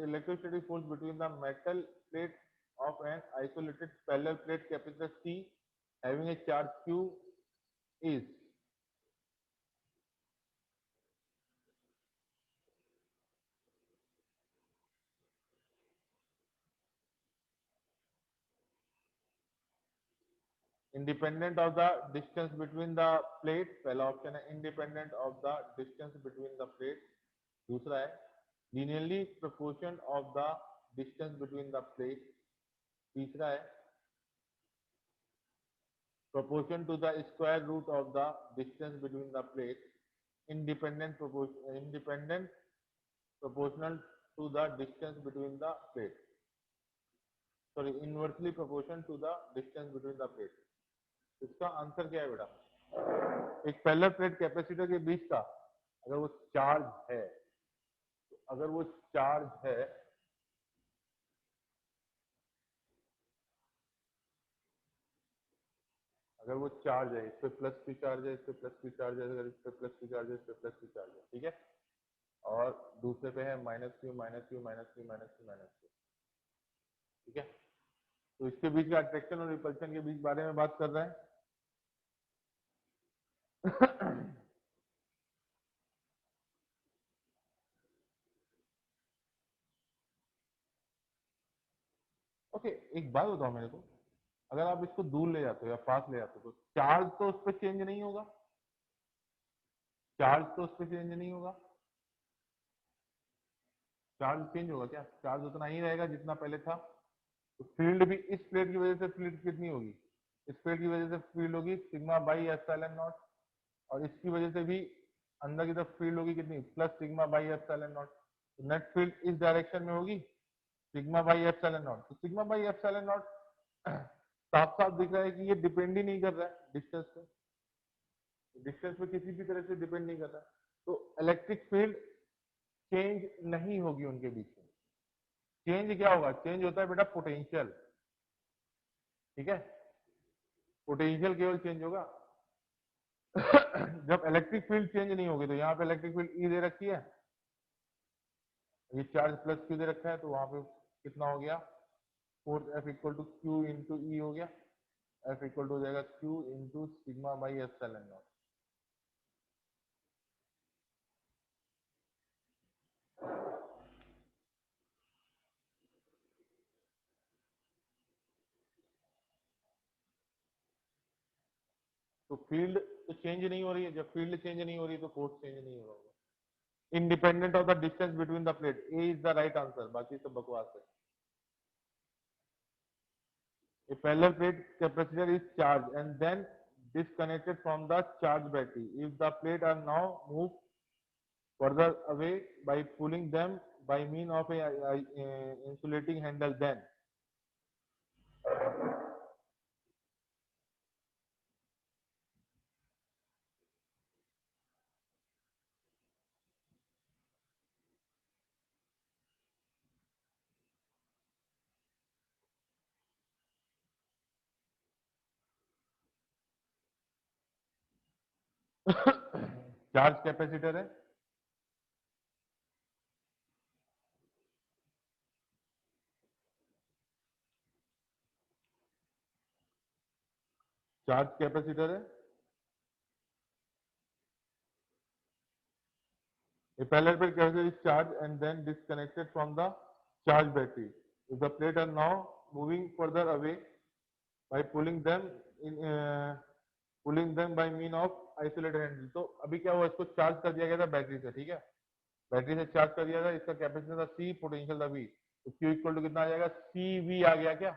electrostatic force between the metal plate of an isolated parallel plate capacitor C having a charge Q is independent of the distance between the plate. पहला ऑप्शन है independent of the distance between the plate. दूसरा है linearly proportion of the distance between the plate. तीसरा है proportion to the square root of the distance between the plate. Independent proportional to the distance between the plate. Sorry, inversely proportion to the distance between the plate. इसका आंसर क्या है बेटा? एक पैरेलल प्लेट कैपेसिटर के बीच का अगर वो चार्ज है, तो अगर वो चार्ज है अगर वो चार्ज है, इस पे प्लस की चार्ज है, इस पे प्लस की चार्ज है, अगर इस पे प्लस की चार्ज है, इस पे प्लस की चार्ज है, ठीक है, और दूसरे पे है minus Q minus Q minus Q minus Q minus Q, ठीक है, तो इसके बीच का अट्रैक्शन और रिपल्शन के बीच बारे में बात कर रहे हैं। ओके, एक बात बताओ मेरे को, अगर आप इसको दूर ले जाते हो या पास ले जाते हो तो चार्ज तो उस पर चेंज नहीं होगा, चार्ज तो उस पर चेंज नहीं होगा, चार्ज चेंज होगा क्या? चार्ज उतना ही रहेगा जितना पहले था। तो फील्ड भी इस प्लेट की वजह से फील्ड कितनी होगी? इस प्लेट की वजह से फील्ड होगी सिग्मा बाई एप्सिलॉन नॉट, और इसकी वजह से भी अंदर की तरफ फील्ड होगी कितनी? Plus sigma by epsilon naught. तो नेट फील्ड इस डायरेक्शन में होगी सिग्मा बाई एप्सिलॉन नॉट। तो सिग्मा बाई एप्सिलॉन नॉट साफ साफ दिख रहा है कि ये डिपेंड ही नहीं कर रहा है डिस्टेंस पे, डिस्टेंस पे किसी भी तरह से डिपेंड नहीं कर रहा है, तो इलेक्ट्रिक फील्ड चेंज नहीं होगी उनके बीच में। चेंज क्या होगा? चेंज होता है बेटा पोटेंशियल, ठीक है, पोटेंशियल केवल चेंज होगा जब इलेक्ट्रिक फील्ड चेंज नहीं होगी। तो यहाँ पे इलेक्ट्रिक फील्ड ई दे रखी है, ये चार्ज प्लस क्यू दे रखा है, तो वहां पे कितना हो गया? Force F equal to Q into E हो गया, एफ इक्वल टू हो जाएगा Q into sigma by epsilon naught. तो फील्ड तो चेंज नहीं हो रही है, जब फील्ड चेंज नहीं हो रही तो फोर्स चेंज नहीं हो रहा होगा, independent of the distance between the plate. A is the right answer, बाकी सब बकवास है। A parallel plate capacitor is charged and then disconnected from the charge battery. If the plate are now moved further away by pulling them by means of a insulating handle, then charge capacitor है, चार्ज कैपेसिटर है, a parallel plate capacitor is charged and then disconnected from the charge battery. If the plate are now moving further away by pulling them by mean of isolated handle, तो अभी क्या हुआ, इसको चार्ज कर दिया गया था बैटरी से, ठीक है, बैटरी से चार्ज कर दिया था, इसका कैपेसिटेंस था सी, पोटेंशियल था वी, तो क्यू इक्वल टू कितना आ जाएगा? सी वी आ गया क्या?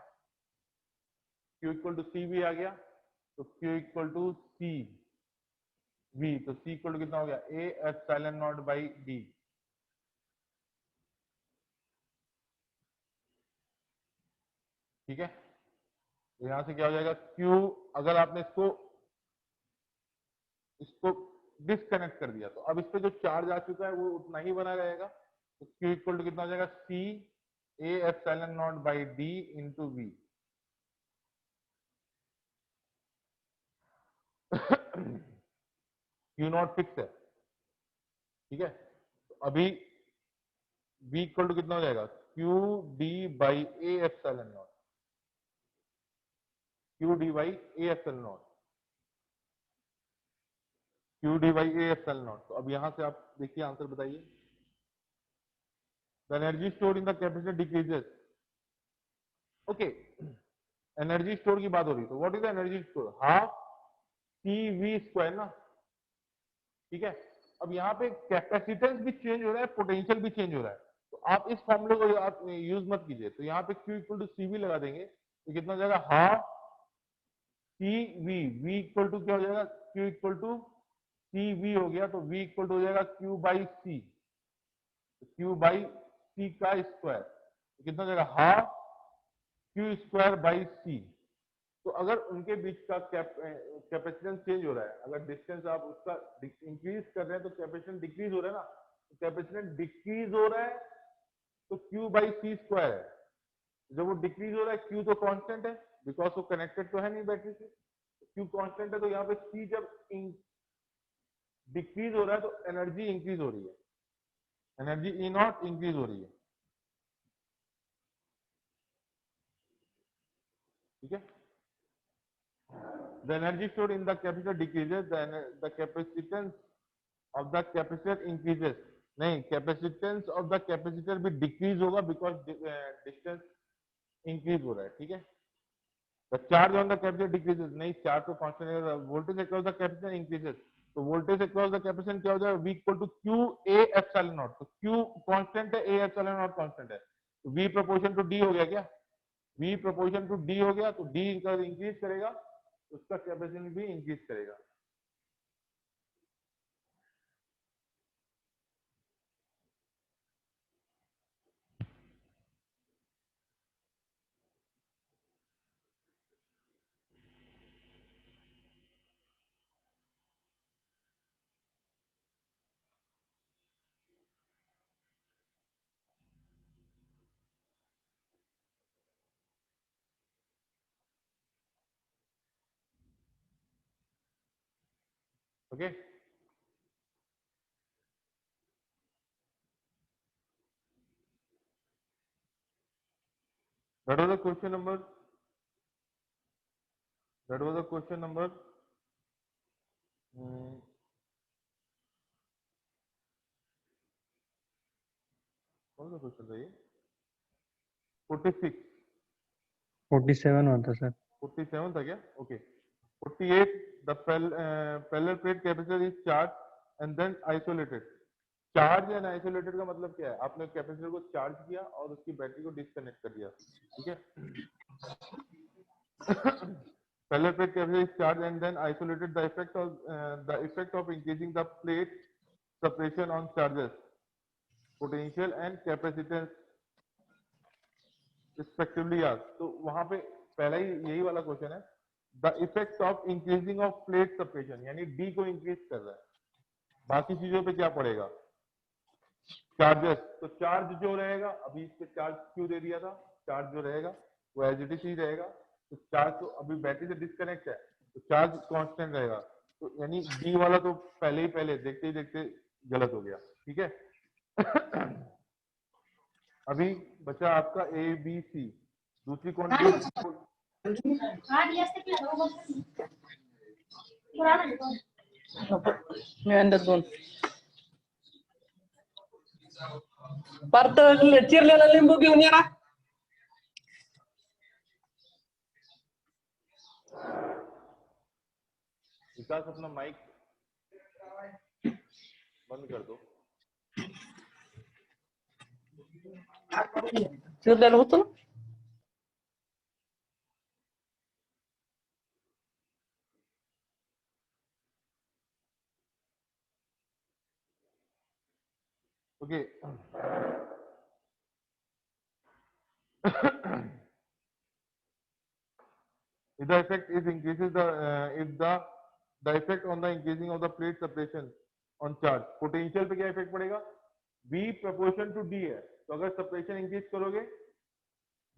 Q equal to C V आ गया, तो Q equal to C V, तो सी इक्वल टू कितना हो गया? A epsilon not by D, ठीक है, तो यहां से क्या हो जाएगा? क्यू, अगर आपने इसको इसको डिस्कनेक्ट कर दिया, तो अब इस पे जो चार्ज आ चुका है वो उतना ही बना रहेगा। तो Q इक्वल टू कितना हो जाएगा, C A epsilon not by D into V। Q not fix है, ठीक है। तो अभी V इक्वल टू कितना हो जाएगा, Q D by A epsilon not, Q D by A epsilon not, Q D by A epsilon naught. तो अब यहां से आप देखिए आंसर बताइए। The energy stored in the capacitor decreases. Okay, energy store की बात हो रही, तो what is the energy store, half CV square ना, ठीक है। अब यहाँ पे कैपेसिटेंस भी चेंज हो रहा है, पोटेंशियल भी चेंज हो रहा है, तो आप इस फॉर्मूले को आप यूज मत कीजिए। तो यहाँ पे Q इक्वल टू CV लगा देंगे, तो कितना हो जाएगा, half CV, V equal to क्या हो जाएगा, Q इक्वल टू CV हो गया, तो V इक्वल टू हो जाएगा Q by C, Q by C का स्क्वायर, तो कितना हो जाएगा, half Q square by C। तो अगर उनके बीच का कैपेसिटेंस चेंज हो रहा है, अगर डिस्टेंस आप उसका इंक्रीज कर रहे हैं तो कैपेसिटेंस डिक्रीज हो रहा है ना, तो कैपेसिटेंस डिक्रीज हो रहा है तो Q बाई C स्क्वायर है। जब वो डिक्रीज हो रहा है, Q तो कांस्टेंट है बिकॉज वो कनेक्टेड तो है नहीं बैटरी से, Q कांस्टेंट है, तो यहाँ पे C जब डिक्रीज हो रहा है तो एनर्जी इंक्रीज हो रही है, एनर्जी E नॉट इंक्रीज हो रही है, ठीक है। The energy stored in the capacitor decreases, the capacitance of the capacitor increases। नहीं, कैपेसिटेंस ऑफ द कैपेसिटर भी डिक्रीज होगा बिकॉज डिस्टेंस इंक्रीज हो रहा है, ठीक है। The charge on the capacitor decreases, नहीं चार्ज तो कांस्टेंट है, voltage across the capacitor increases, तो वोल्टेज अक्रॉस द कैपेसिटर क्या हो जाएगा, V equal to Q A epsilon naught, तो Q कांस्टेंट है, A एप्सिलॉन नॉट कांस्टेंट है, तो V प्रोपोर्शन टू D हो गया क्या, V प्रोपोर्शन टू D हो गया, तो D इंक्रीज करेगा, उसका कैपेसिटेंस भी इंक्रीज करेगा। Okay, that was the question number, that was the question number कौन सा क्वेश्चन था ये, 46 47 होता सर। 47 था क्या, okay. 48, the parallel plate capacitor is charged and then isolated। Charge and isolated का मतलब क्या है, आपने कैपेसिटर को चार्ज किया और उसकी बैटरी को डिस्कनेक्ट कर दिया, ठीक है। parallel plate capacitor is charged and then isolated, the effect of increasing the plate separation on charges, potential and capacitance respectively are। तो वहां पे पहला ही यही वाला क्वेश्चन है, the effect of increasing of plate separation, यानी डी को इंक्रीज कर रहा है, बाकी चीजों पे क्या पड़ेगा, चार्जेस। तो चार्ज जो रहेगा, अभी इस पे चार्ज क्यों दे दिया था, चार्ज जो रहेगा वो एज इट इज ही रहेगा, तो चार्ज तो अभी बैटरी से डिस्कनेक्ट है तो चार्ज कांस्टेंट रहेगा, तो यानी डी वाला तो पहले देखते ही देखते गलत हो गया, ठीक है। अभी बचा आपका ए बी सी, दूसरी क्वांटिटी परत चिरलेला लिंबू घेऊन या ना। विकास अपना माइक बंद कर दो। चिरलेला होतो ना। Okay, if the effect is increases the if the the effect on the increasing of the plate separation on charge, potential पे क्या इफेक्ट पड़ेगा, V प्रोपोर्शन टू D है, तो अगर सेपरेशन इंक्रीज करोगे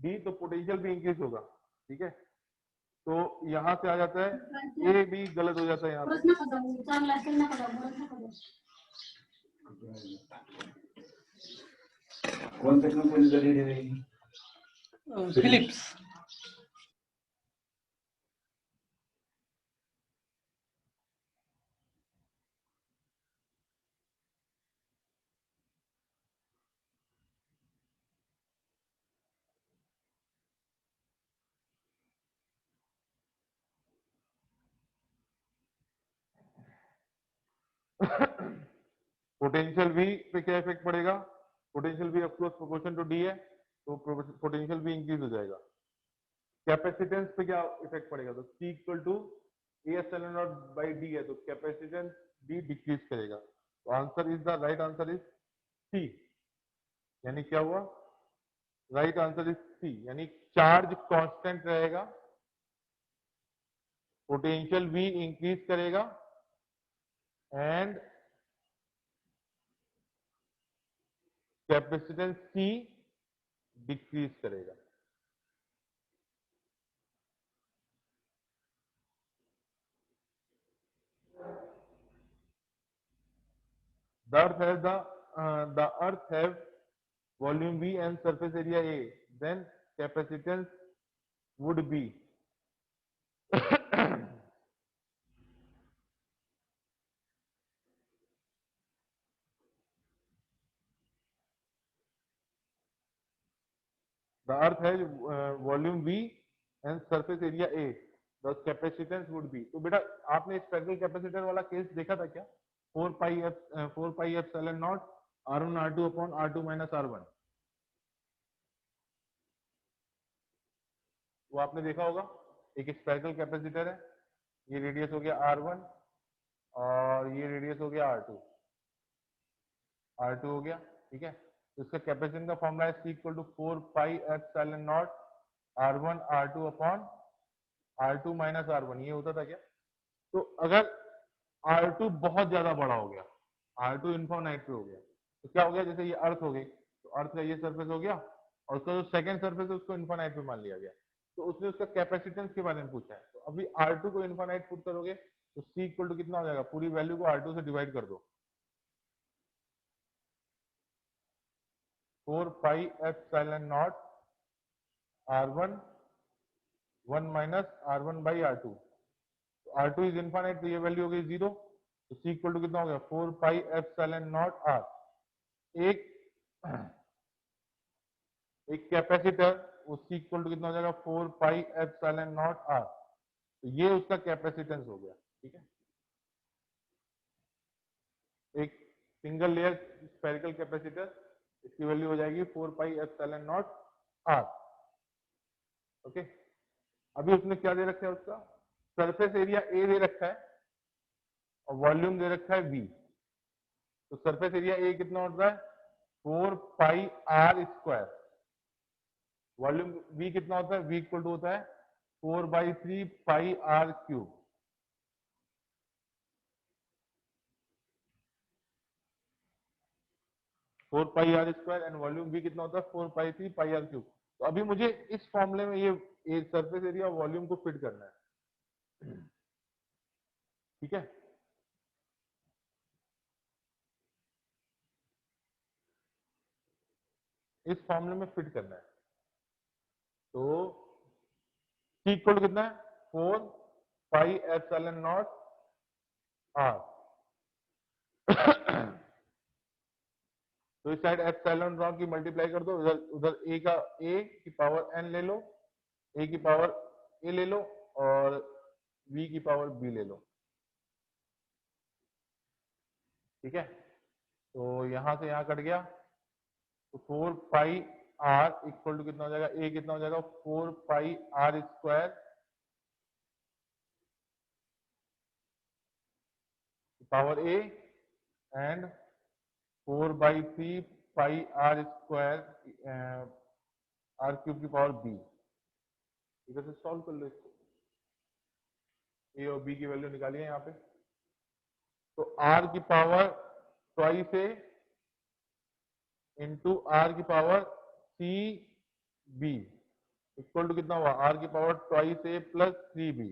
D तो पोटेंशियल भी इंक्रीज होगा, ठीक है। तो यहाँ से आ जाता है A भी गलत हो जाता है यहाँ पे, कौन सा कंपनी का रेडियो है? फिलिप्स। पोटेंशियल V पे क्या इफेक्ट पड़ेगा, potential V of course proportion to D है, तो पोटेंशियल V इंक्रीज हो जाएगा। कैपेसिटेंस पे क्या इफेक्ट पड़ेगा, तो C इक्वल टू A/0/D है, तो कैपेसिटेंस D डिक्रीज करेगा। तो answer is the right answer is C, यानी क्या हुआ, राइट आंसर इज C, यानी चार्ज कांस्टेंट रहेगा, पोटेंशियल V इंक्रीज करेगा एंड कैपेसिटेंस C डिक्रीज करेगा। The earth have volume V and surface area A, then capacitance would be the earth has volume V and surface area A, the capacitance would be, तो बेटा आपने स्पेरिकल कैपेसिटर वाला केस देखा था क्या, 4 pi epsilon naught R1 R2 upon R2 minus R1, वो आपने देखा होगा। एक स्पेरिकल कैपेसिटर है, ये रेडियस हो गया R1 और ये रेडियस हो गया R2 हो गया, ठीक है। तो इसका कैपेसिटेंस का फॉर्मूला है C equal to 4 pi epsilon naught R1 R2 upon R2 minus R1, ये होता था क्या। तो अगर R2 बहुत ज्यादा बड़ा हो गया, R2 इन्फिनिट पे हो गया, तो क्या हो गया, जैसे ये अर्थ हो गई, तो अर्थ का ये सरफेस हो गया और उसका जो सेकंड सरफेस है उसको इन्फिनिट पे मान लिया गया, तो उसने उसका कैपेसिटेंस के बारे में पूछा है। तो अभी R2 को इन्फिनिट पुट करोगे तो C इक्वल टू कितना हो जाएगा, पूरी वैल्यू को R2 से डिवाइड कर दो, 4 pi epsilon naught R1 1 minus R1 by R2, तो R2 इज इनफाइनाइट, तो ये वैल्यू हो गई 0, तो C इक्वल टू कितना हो गया, 4 pi epsilon naught R। एक कैपेसिटर, वो C इक्वल टू कितना हो जाएगा, 4 pi epsilon naught R, तो ये उसका कैपेसिटेंस हो गया, ठीक है। एक सिंगल लेयर स्फेरिकल कैपेसिटर, इसकी वैल्यू हो जाएगी 4 pi epsilon naught R, okay. अभी उसने क्या दे रखा है, उसका सरफेस एरिया A दे रखा है और वॉल्यूम दे रखा है V, तो सरफेस एरिया A कितना होता है, 4 pi R square, volume V कितना होता है, V इक्वल टू होता है 4/3 pi R cube, four pi R square and volume भी कितना होता है 4/3 pi R क्यूब। तो अभी मुझे इस फॉर्मूले में ये सरफेस एरिया वॉल्यूम को फिट करना है, ठीक है। इस फॉर्मूले में फिट करना है, तो C इक्वल कितना है, 4 pi epsilon naught R, तो इस साइड एप्सिलॉन नॉट की मल्टीप्लाई कर दो, उधर A का A की पावर n ले लो, A की पावर A ले लो और V की पावर B ले लो, ठीक है। तो यहां से यहां कट गया, तो 4 pi R इक्वल टू कितना हो जाएगा, A कितना हो जाएगा 4 pi R square power A and 4/3 pi R square R cube की पावर B, इधर से सॉल्व कर लो इसको, ए और बी की वैल्यू निकालिए यहाँ पे। तो आर की power twice A into R की power C B equal to कितना हुआ, आर की power twice A plus 3b,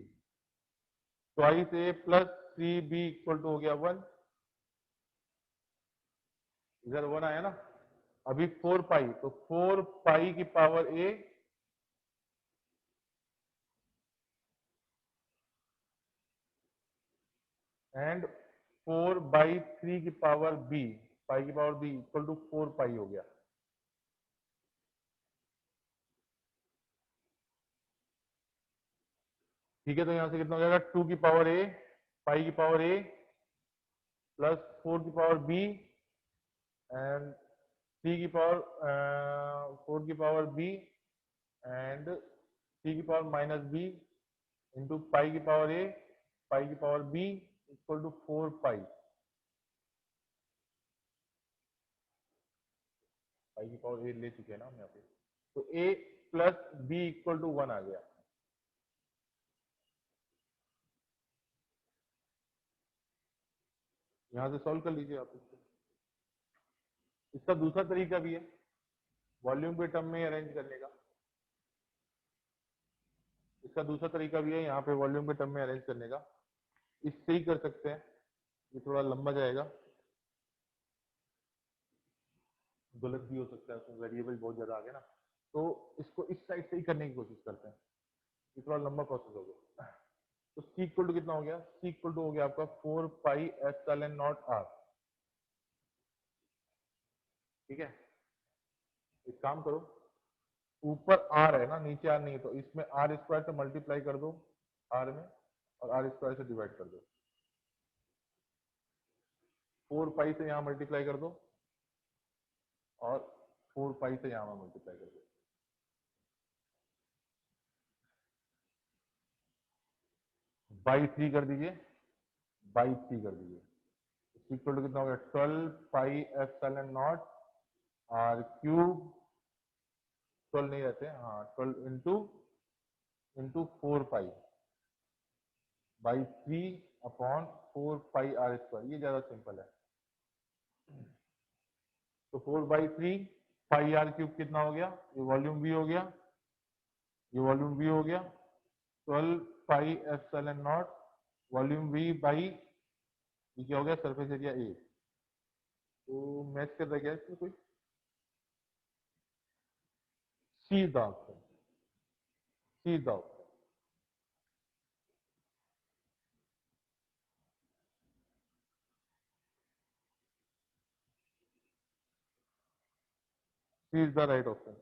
twice A plus 3b equal to हो गया 1। इधर 1 आया ना। अभी 4 पाई, तो 4 पाई की पावर ए एंड 4/3 की पावर बी, पाई की पावर बी इक्वल टू 4 पाई हो गया। ठीक है, तो यहां से कितना हो जाएगा, 2 की पावर ए, पाई की पावर ए प्लस 4 की पावर बी एंड 3 की पावर 4 की पावर बी एंड 3 की power minus B into pi की पावर ए, पाई की power B equal to 4 pi. Pi की पावर ए ले चुके हैं ना हम यहाँ पे। तो ए प्लस बी इक्वल टू 1 आ गया। यहां से सॉल्व कर लीजिए आप इसको। इसका दूसरा तरीका भी है वॉल्यूम के टर्म में अरेंज करने का। इसका दूसरा तरीका भी है यहाँ पे वॉल्यूम के टर्म में अरेंज करने का। इससे ही कर सकते हैं, ये थोड़ा लंबा जाएगा, गलत भी हो सकता है, उसमें वेरिएबल बहुत ज्यादा आ गया ना। तो इसको इस साइड से ही करने की कोशिश करते हैं, ये थोड़ा लंबा प्रोसेस हो गया। तो सी इक्वल टू कितना हो गया, सी इक्वल टू हो गया आपका 4 पाई एप्सिलॉन नॉट आर। ठीक है, एक काम करो, ऊपर आर है ना, नीचे आर नहीं है, तो इसमें आर स्क्वायर से मल्टीप्लाई कर दो आर में और आर स्क्वायर से डिवाइड कर दो। 4 पाई से यहाँ मल्टीप्लाई कर दो और 4 पाई से यहाँ मल्टीप्लाई कर दो। बाई 3 कर दीजिए, बाई 3 कर दीजिए। इक्वल टू कितना हो गया, 12 pi epsilon naught R cube, 12 नहीं रहते, हाँ 12 into into 4 pi by 3 upon 4 pi R square. ये ज्यादा सिंपल है। तो 4/3 पाई आर क्यूब कितना हो गया, ये वॉल्यूम भी हो गया, ये वॉल्यूम भी हो गया, 12 pi epsilon not volume we by ये क्या हो गया, सरफेस एरिया ए। तो मैच कर रहा क्या इसमें कोई, see the option, see the option. C is the right option.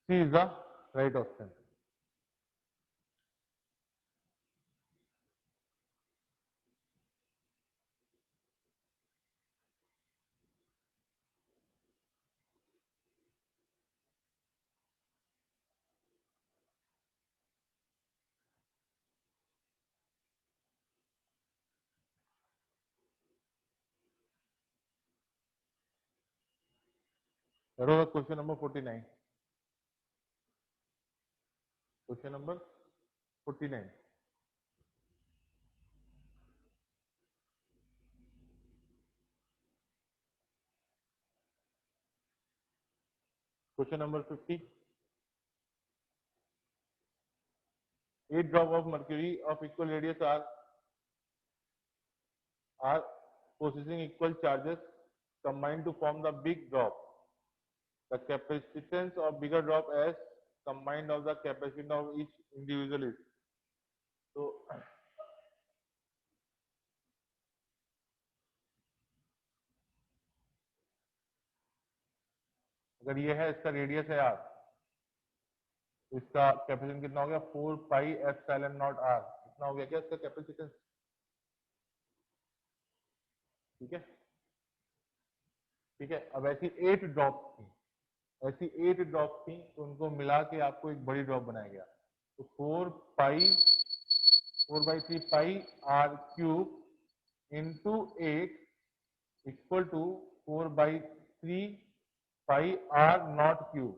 C is the right option. Question number 49, question number 49। Question number 50, 8 drop of mercury of equal radius are possessing equal charges combined to form the big drop. The capacitance of bigger drop as combined of the capacitance of each individual is. तो अगर ये है, इसका रेडियस है आर, तो इसका कैपेसिटेंस कितना हो गया 4 पाई एप्सिलॉन नॉट आर, इतना हो गया क्या इसका कैपेसिटेंस। ठीक है ठीक है। अब ऐसी 8 ड्रॉप्स थी, ऐसी 8 ड्रॉप थी, तो उनको मिला के आपको एक बड़ी ड्रॉप बनाया गया। तो 4/3 pi R cube into 8 equal to 4/3 pi R naught cube.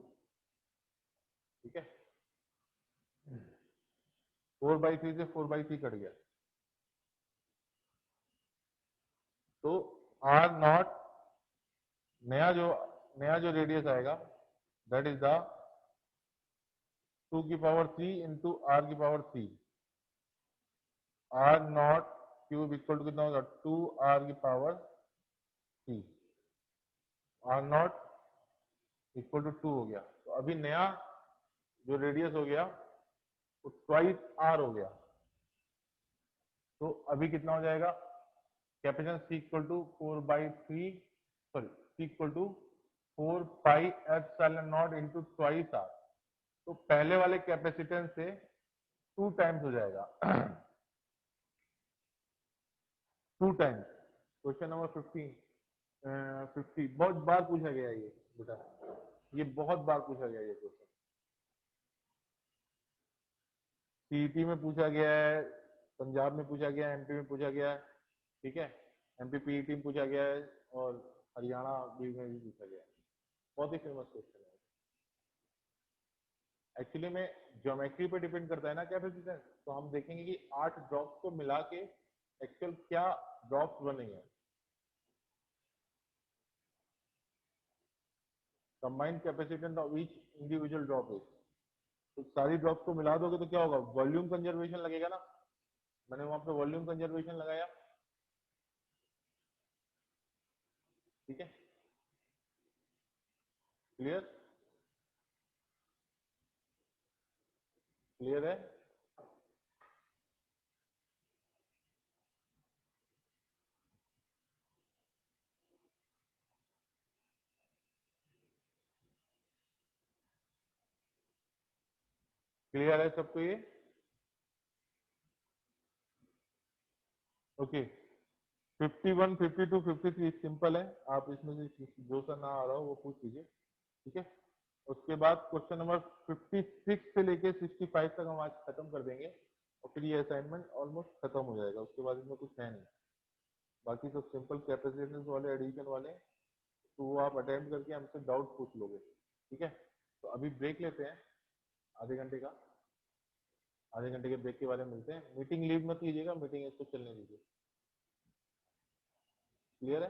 ठीक है, 4/3 से 4/3 कट गया, तो आर नॉट नया जो रेडियस आएगा दैट इज द 2 की पावर 3 इंटू आर की power 3, R naught cube equal to कितना होगा 2 आर की power 3, R naught equal to 2 हो गया। तो अभी नया जो रेडियस हो गया वो ट्वाइस आर हो गया। तो अभी कितना हो जाएगा capacitance C equal to 4/3 sorry C equal to 4 pi epsilon naught into twice R. तो पहले वाले कैपेसिटेंस से 2 टाइम्स हो जाएगा 2 टाइम्स। क्वेश्चन नंबर 50 बहुत बार पूछा गया ये बेटा, ये बहुत बार पूछा गया ये क्वेश्चन, सीईटी में पूछा गया है, पंजाब में पूछा गया है, एमपी में पूछा गया है। ठीक है, एमपी पीईटी में पूछा गया है और हरियाणा भी में भी पूछा गया है। बहुत ही फेमस क्वेश्चन है। एक्चुअली में ज्योमेट्री पे डिपेंड करता है ना कैपेसिटेंस, तो हम देखेंगे कि 8 ड्रॉप्स को मिला के एक्चुअल क्या ड्रॉप्स बनेंगे। Combined capacitance of each individual drop is, तो सारी ड्रॉप्स को मिला दोगे तो क्या होगा वॉल्यूम कंजर्वेशन लगेगा ना, मैंने वहां पे वॉल्यूम कंजर्वेशन लगाया। ठीक है, क्लियर क्लियर है। क्लियर है सबको ये, ओके। 51, 52, 53 सिंपल है, आप इसमें से जो सा ना आ रहा हो वो पूछ लीजिए। ठीक है, उसके बाद क्वेश्चन नंबर 56 से लेके 65 तक हम आज खत्म कर देंगे और फिर ये असाइनमेंट ऑलमोस्ट खत्म हो जाएगा। उसके बाद इसमें कुछ है नहीं, बाकी सब सिंपल कैपेसिटेंस वाले एडिशन वाले, तो वो आप अटेम्प्ट करके हमसे डाउट पूछ लोगे। ठीक है, तो अभी ब्रेक लेते हैं आधे घंटे का, आधे घंटे के ब्रेक के बारे में मिलते हैं। मीटिंग लीव मत कीजिएगा, मीटिंग इसको चलने दीजिए। क्लियर है।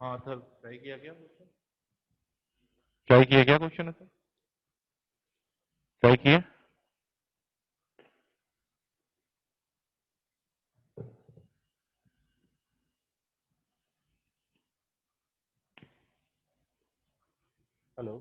हाँ सर, ट्राई किया क्या क्वेश्चन? ट्राई किया क्या क्वेश्चन है सर? ट्राई किया? Hello,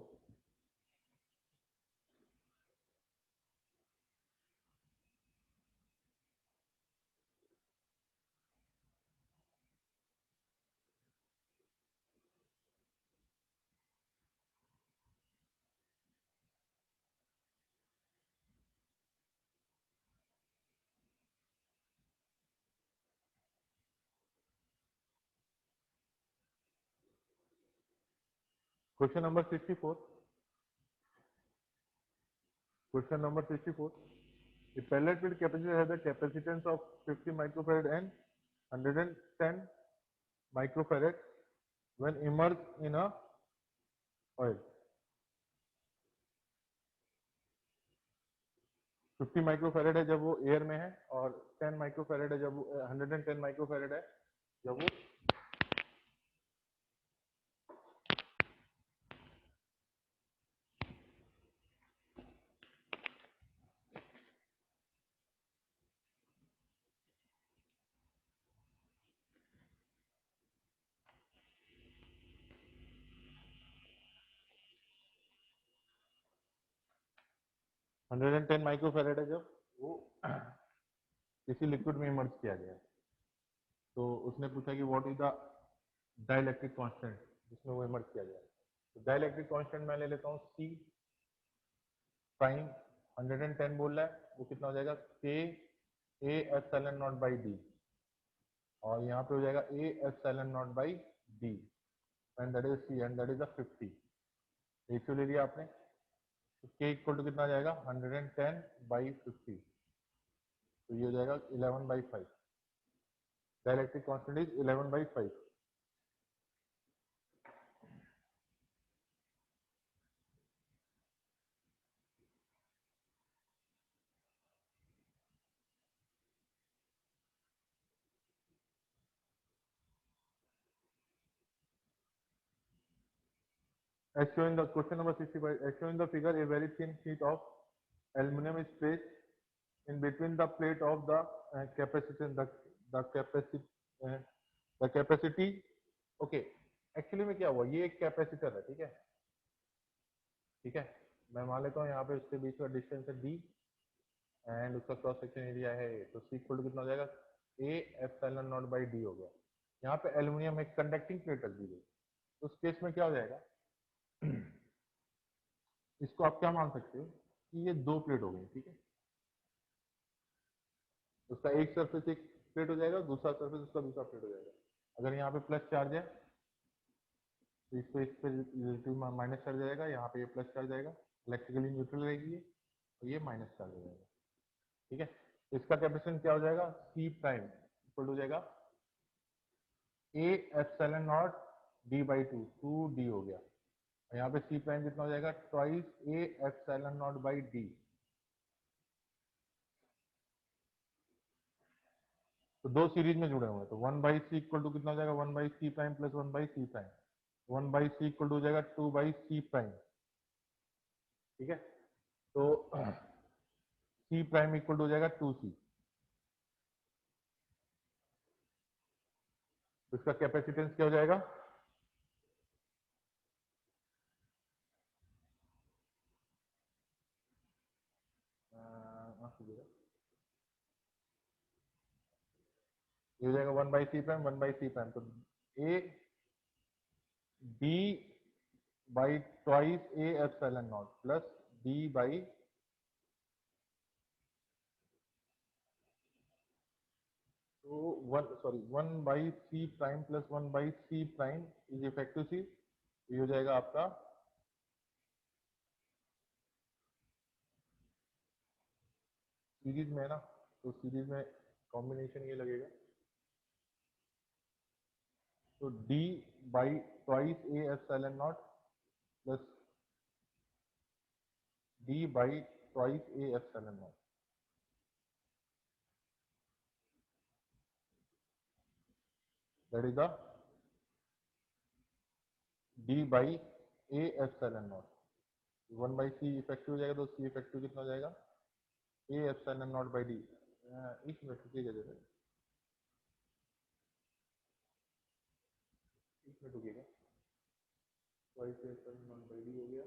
question number 64. Question number 64. A pellet filled capacitor has a capacitance of 50 microfarad and 110 microfarad when immersed in a oil. 50 microfarad है जब वो एयर में है, और 10 माइक्रोफैरेड है जब वो 110 माइक्रोफैरेड है जब वो 110 माइक्रोफैरेड है जब वो किसी लिक्विड में इमर्ज किया गया है। तो उसने पूछा कि what is the dielectric constant जिसमें वो इमर्ज किया गया है। तो डाइलेक्ट्रिक कांस्टेंट मैं ले लेता हूँ सी प्राइम, 110 बोल रहा है, वो कितना हो जाएगा के A epsilon not by D, और यहाँ पे हो जाएगा A epsilon not by D, and that is C and that is 50। Ratio ले लिया आपने, तो के इक्वल टू कितना आ जाएगा 110 बाई 50, तो ये हो जाएगा 11/5। Dielectric constant is 11/5। As shown in the question number 65, as shown in the figure, a very thin sheet of aluminum is placed in between the plate of the capacitance, the capacity, the capacity. Okay, actually में क्या हुआ, ये एक कैपेसिटर है, ठीक है, ठीक है, मैं मान लेता हूँ यहाँ पे उसके बीच का डिस्टेंस है डी एंड उसका क्रॉस सेक्शन एरिया है ए, तो सी इक्वल टू कितना हो जाएगा A epsilon not by D हो गया। यहाँ पे एल्यूमिनियम एक कंडक्टिंग प्लेट रख दी गई, तो उस केस में क्या हो जाएगा, इसको आप क्या मान सकते हो कि ये दो प्लेट हो गई, ठीक है, उसका एक सरफेस एक प्लेट हो जाएगा, दूसरा सरफेस उसका दूसरा प्लेट हो जाएगा। अगर यहाँ पे प्लस चार्ज है तो इस पे रिलेटिव माइनस चार्ज जाएगा, यहाँ पे ये प्लस चार्ज आएगा, इलेक्ट्रिकली न्यूट्रल रहेगी ये, और ये माइनस चार्ज हो जाएगा, ठीक है। तो इसका कैपेसिटेंस क्या हो जाएगा, सी प्राइम इक्वल हो जाएगा A epsilon not D by two D हो गया, और यहाँ पे सी प्राइम कितना हो जाएगा twice A epsilon not by D. तो दो सीरीज में जुड़े हुए हैं, तो 1/c इक्वल टू कितना हो जाएगा 1/c prime plus 1/c prime, 1/c equal to हो जाएगा 2/c प्राइम, ठीक है। तो c प्राइम इक्वल टू हो जाएगा 2c, तो इसका कैपेसिटेंस क्या हो जाएगा, ये हो जाएगा 1/c प्राइम 1/c प्राइम, तो a d by twice A epsilon naught plus d by तो 1/c prime plus 1/c prime is effective C, ये हो जाएगा आपका सीरीज में है ना, तो सीरीज में कॉम्बिनेशन ये लगेगा, तो d by twice A epsilon naught plus d by twice A epsilon naught, that is the D by A epsilon naught, 1/c effective हो जाएगा तो c इफेक्टिव कितना हो जाएगा, A epsilon not by D. एक मिनट रुकिएगा जरा, एक मिनट रुकिएगा, twice epsilon not by D हो गया,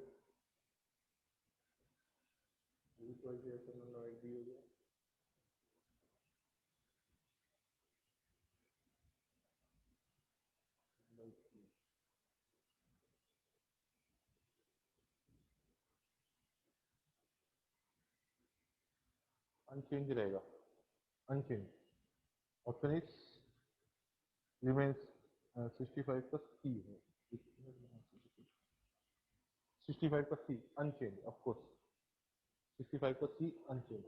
twice epsilon not by D हो गया, अनचेंज रहेगा, अनचेंज। ऑप्शन इज रिमेन्स 65 का सी है, 65 का सी अनचेंज, ऑफ कोर्स 65 का सी unchange.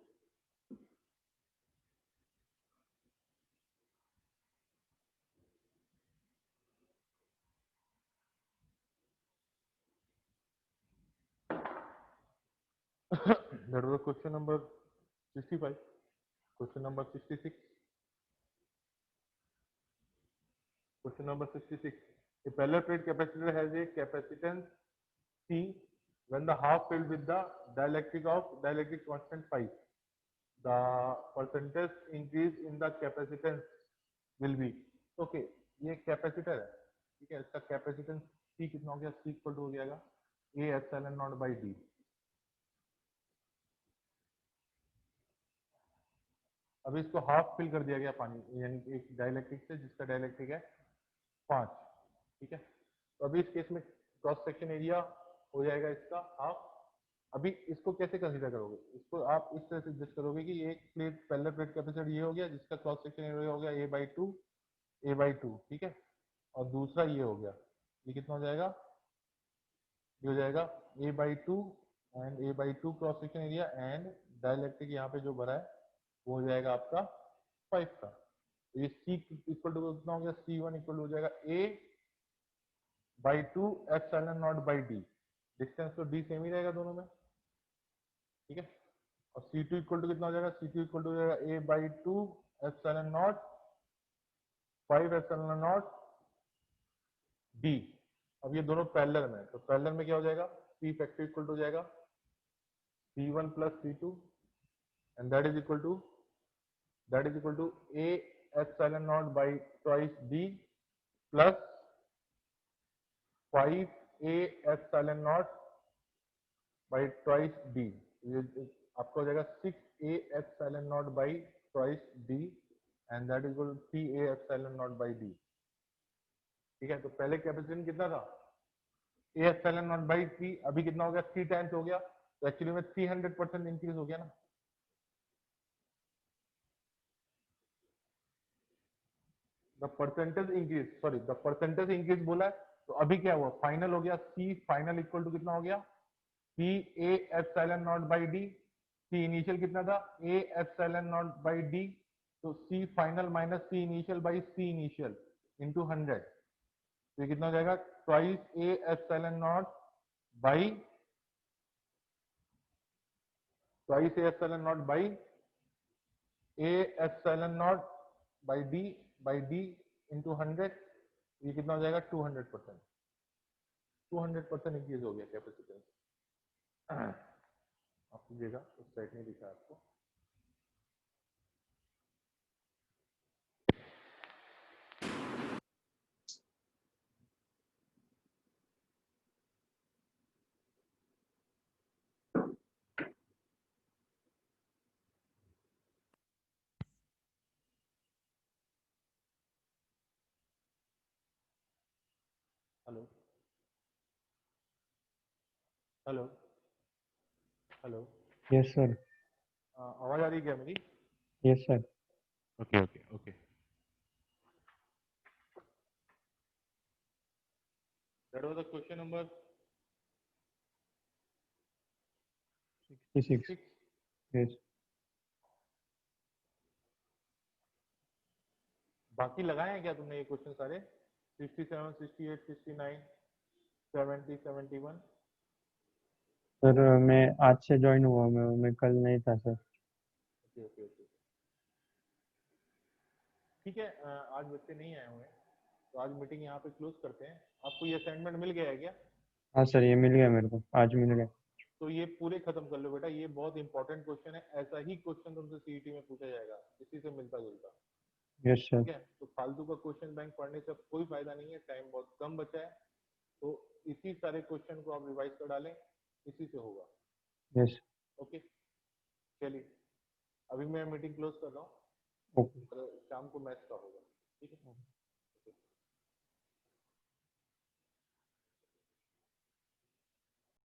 That was question number 65. Question number 66. Question number 66. A parallel plate capacitor has a capacitance C when the half filled with the dielectric constant phi. The percentage increase in the capacitance will be. Okay, ये कैपेसिटर है, ठीक है, इसका कैपेसिटेंस C कितना हो गया, C इक्वल टू हो जाएगा A epsilon not by D। अभी इसको हाफ फिल कर दिया गया पानी, यानी एक डाइलेक्ट्रिक से जिसका डाइलेक्ट्रिक है 5, ठीक है। तो अभी इस केस में क्रॉस सेक्शन एरिया हो जाएगा इसका हाफ। अभी इसको कैसे कंसीडर करोगे, इसको आप इस तरह से जज करोगे कि एक प्लेट पैरेलल प्लेट कैपेसिटर ये हो गया जिसका क्रॉस सेक्शन एरिया हो गया a/2, ठीक है, और दूसरा ये हो गया, ये कितना हो जाएगा, ये हो जाएगा a/2 and a/2 cross section area and dielectric यहाँ पे जो भरा है वो हो जाएगा आपका 5 का। तो ये C इक्वल टू कितना हो गया, C1 इक्वल हो जाएगा a/2 epsilon not by D. Distance तो d सेम ही रहेगा दोनों में, ठीक है। और C2 इक्वल टू कितना हो जाएगा, C2 इक्वल टू हो जाएगा a/2 epsilon not 5 epsilon not d। अब ये दोनों पैरेलल में, तो पैरेलल में क्या हो जाएगा, C इफेक्टिव इक्वल टू हो जाएगा C1 plus C2 and that is equal to a epsilon not by twice d plus 5a epsilon not by twice d। ये आपको हो जाएगा 6a epsilon not by twice d and that is equal to 3a epsilon not by d, ठीक है। तो पहले कैपेसिटेंस कितना था, a एप्सिलॉन नॉट बाई 3, अभी कितना हो गया, 3 टाइम्स हो गया, तो एक्चुअली में 300% इंक्रीज हो गया ना। द परसेंटेज इंक्रीज बोला है, तो अभी क्या हुआ, फाइनल हो गया, C फाइनल इक्वल टू कितना हो गया, C A epsilon not by D। C initial कितना था, A epsilon not by D, तो C final minus C initial by C initial into 100, तो ये कितना हो जाएगा, twice A epsilon not by A epsilon not by D into 100, ये कितना हो जाएगा, 200% इंक्रीज हो गया कैपेसिटेंस। आप लीजिएगा, उस साइड नहीं दिखा आपको। Hello hello hello, yes sir. आवाज आ रही है क्या मेरी? Yes sir. Okay okay okay, that was the question number 66। Yes. बाकी लगाए हैं क्या तुमने ये क्वेश्चन सारे, 67, 68, 69, 70, 71? सर मैं आज से ज्वाइन हुआ, मैं कल नहीं था सर। ओके ओके ओके, ठीक है। आज बच्चे नहीं आए हुए हैं, तो तो आज मीटिंग यहाँ पे क्लोज करते हैं। आपको ये असाइनमेंट मिल गया है क्या? हाँ सर, ये मिल गया मेरे को, आज मिल गया। तो ये पूरे खत्म कर लो बेटा, ये बहुत इंपॉर्टेंट क्वेश्चन है, ऐसा ही क्वेश्चन तुमसे सीईटी में पूछा जाएगा, इसी से मिलता जुलता। Yes sir. ठीक है, तो फालतू का क्वेश्चन बैंक पढ़ने से कोई फायदा नहीं है, टाइम बहुत कम बचा है, तो इसी सारे क्वेश्चन को आप रिवाइज कर डालें, इसी से होगा। यस। ओके, चलिए अभी मैं मीटिंग क्लोज कर रहा हूँ, ओके। शाम को मैच का होगा। ठीक है।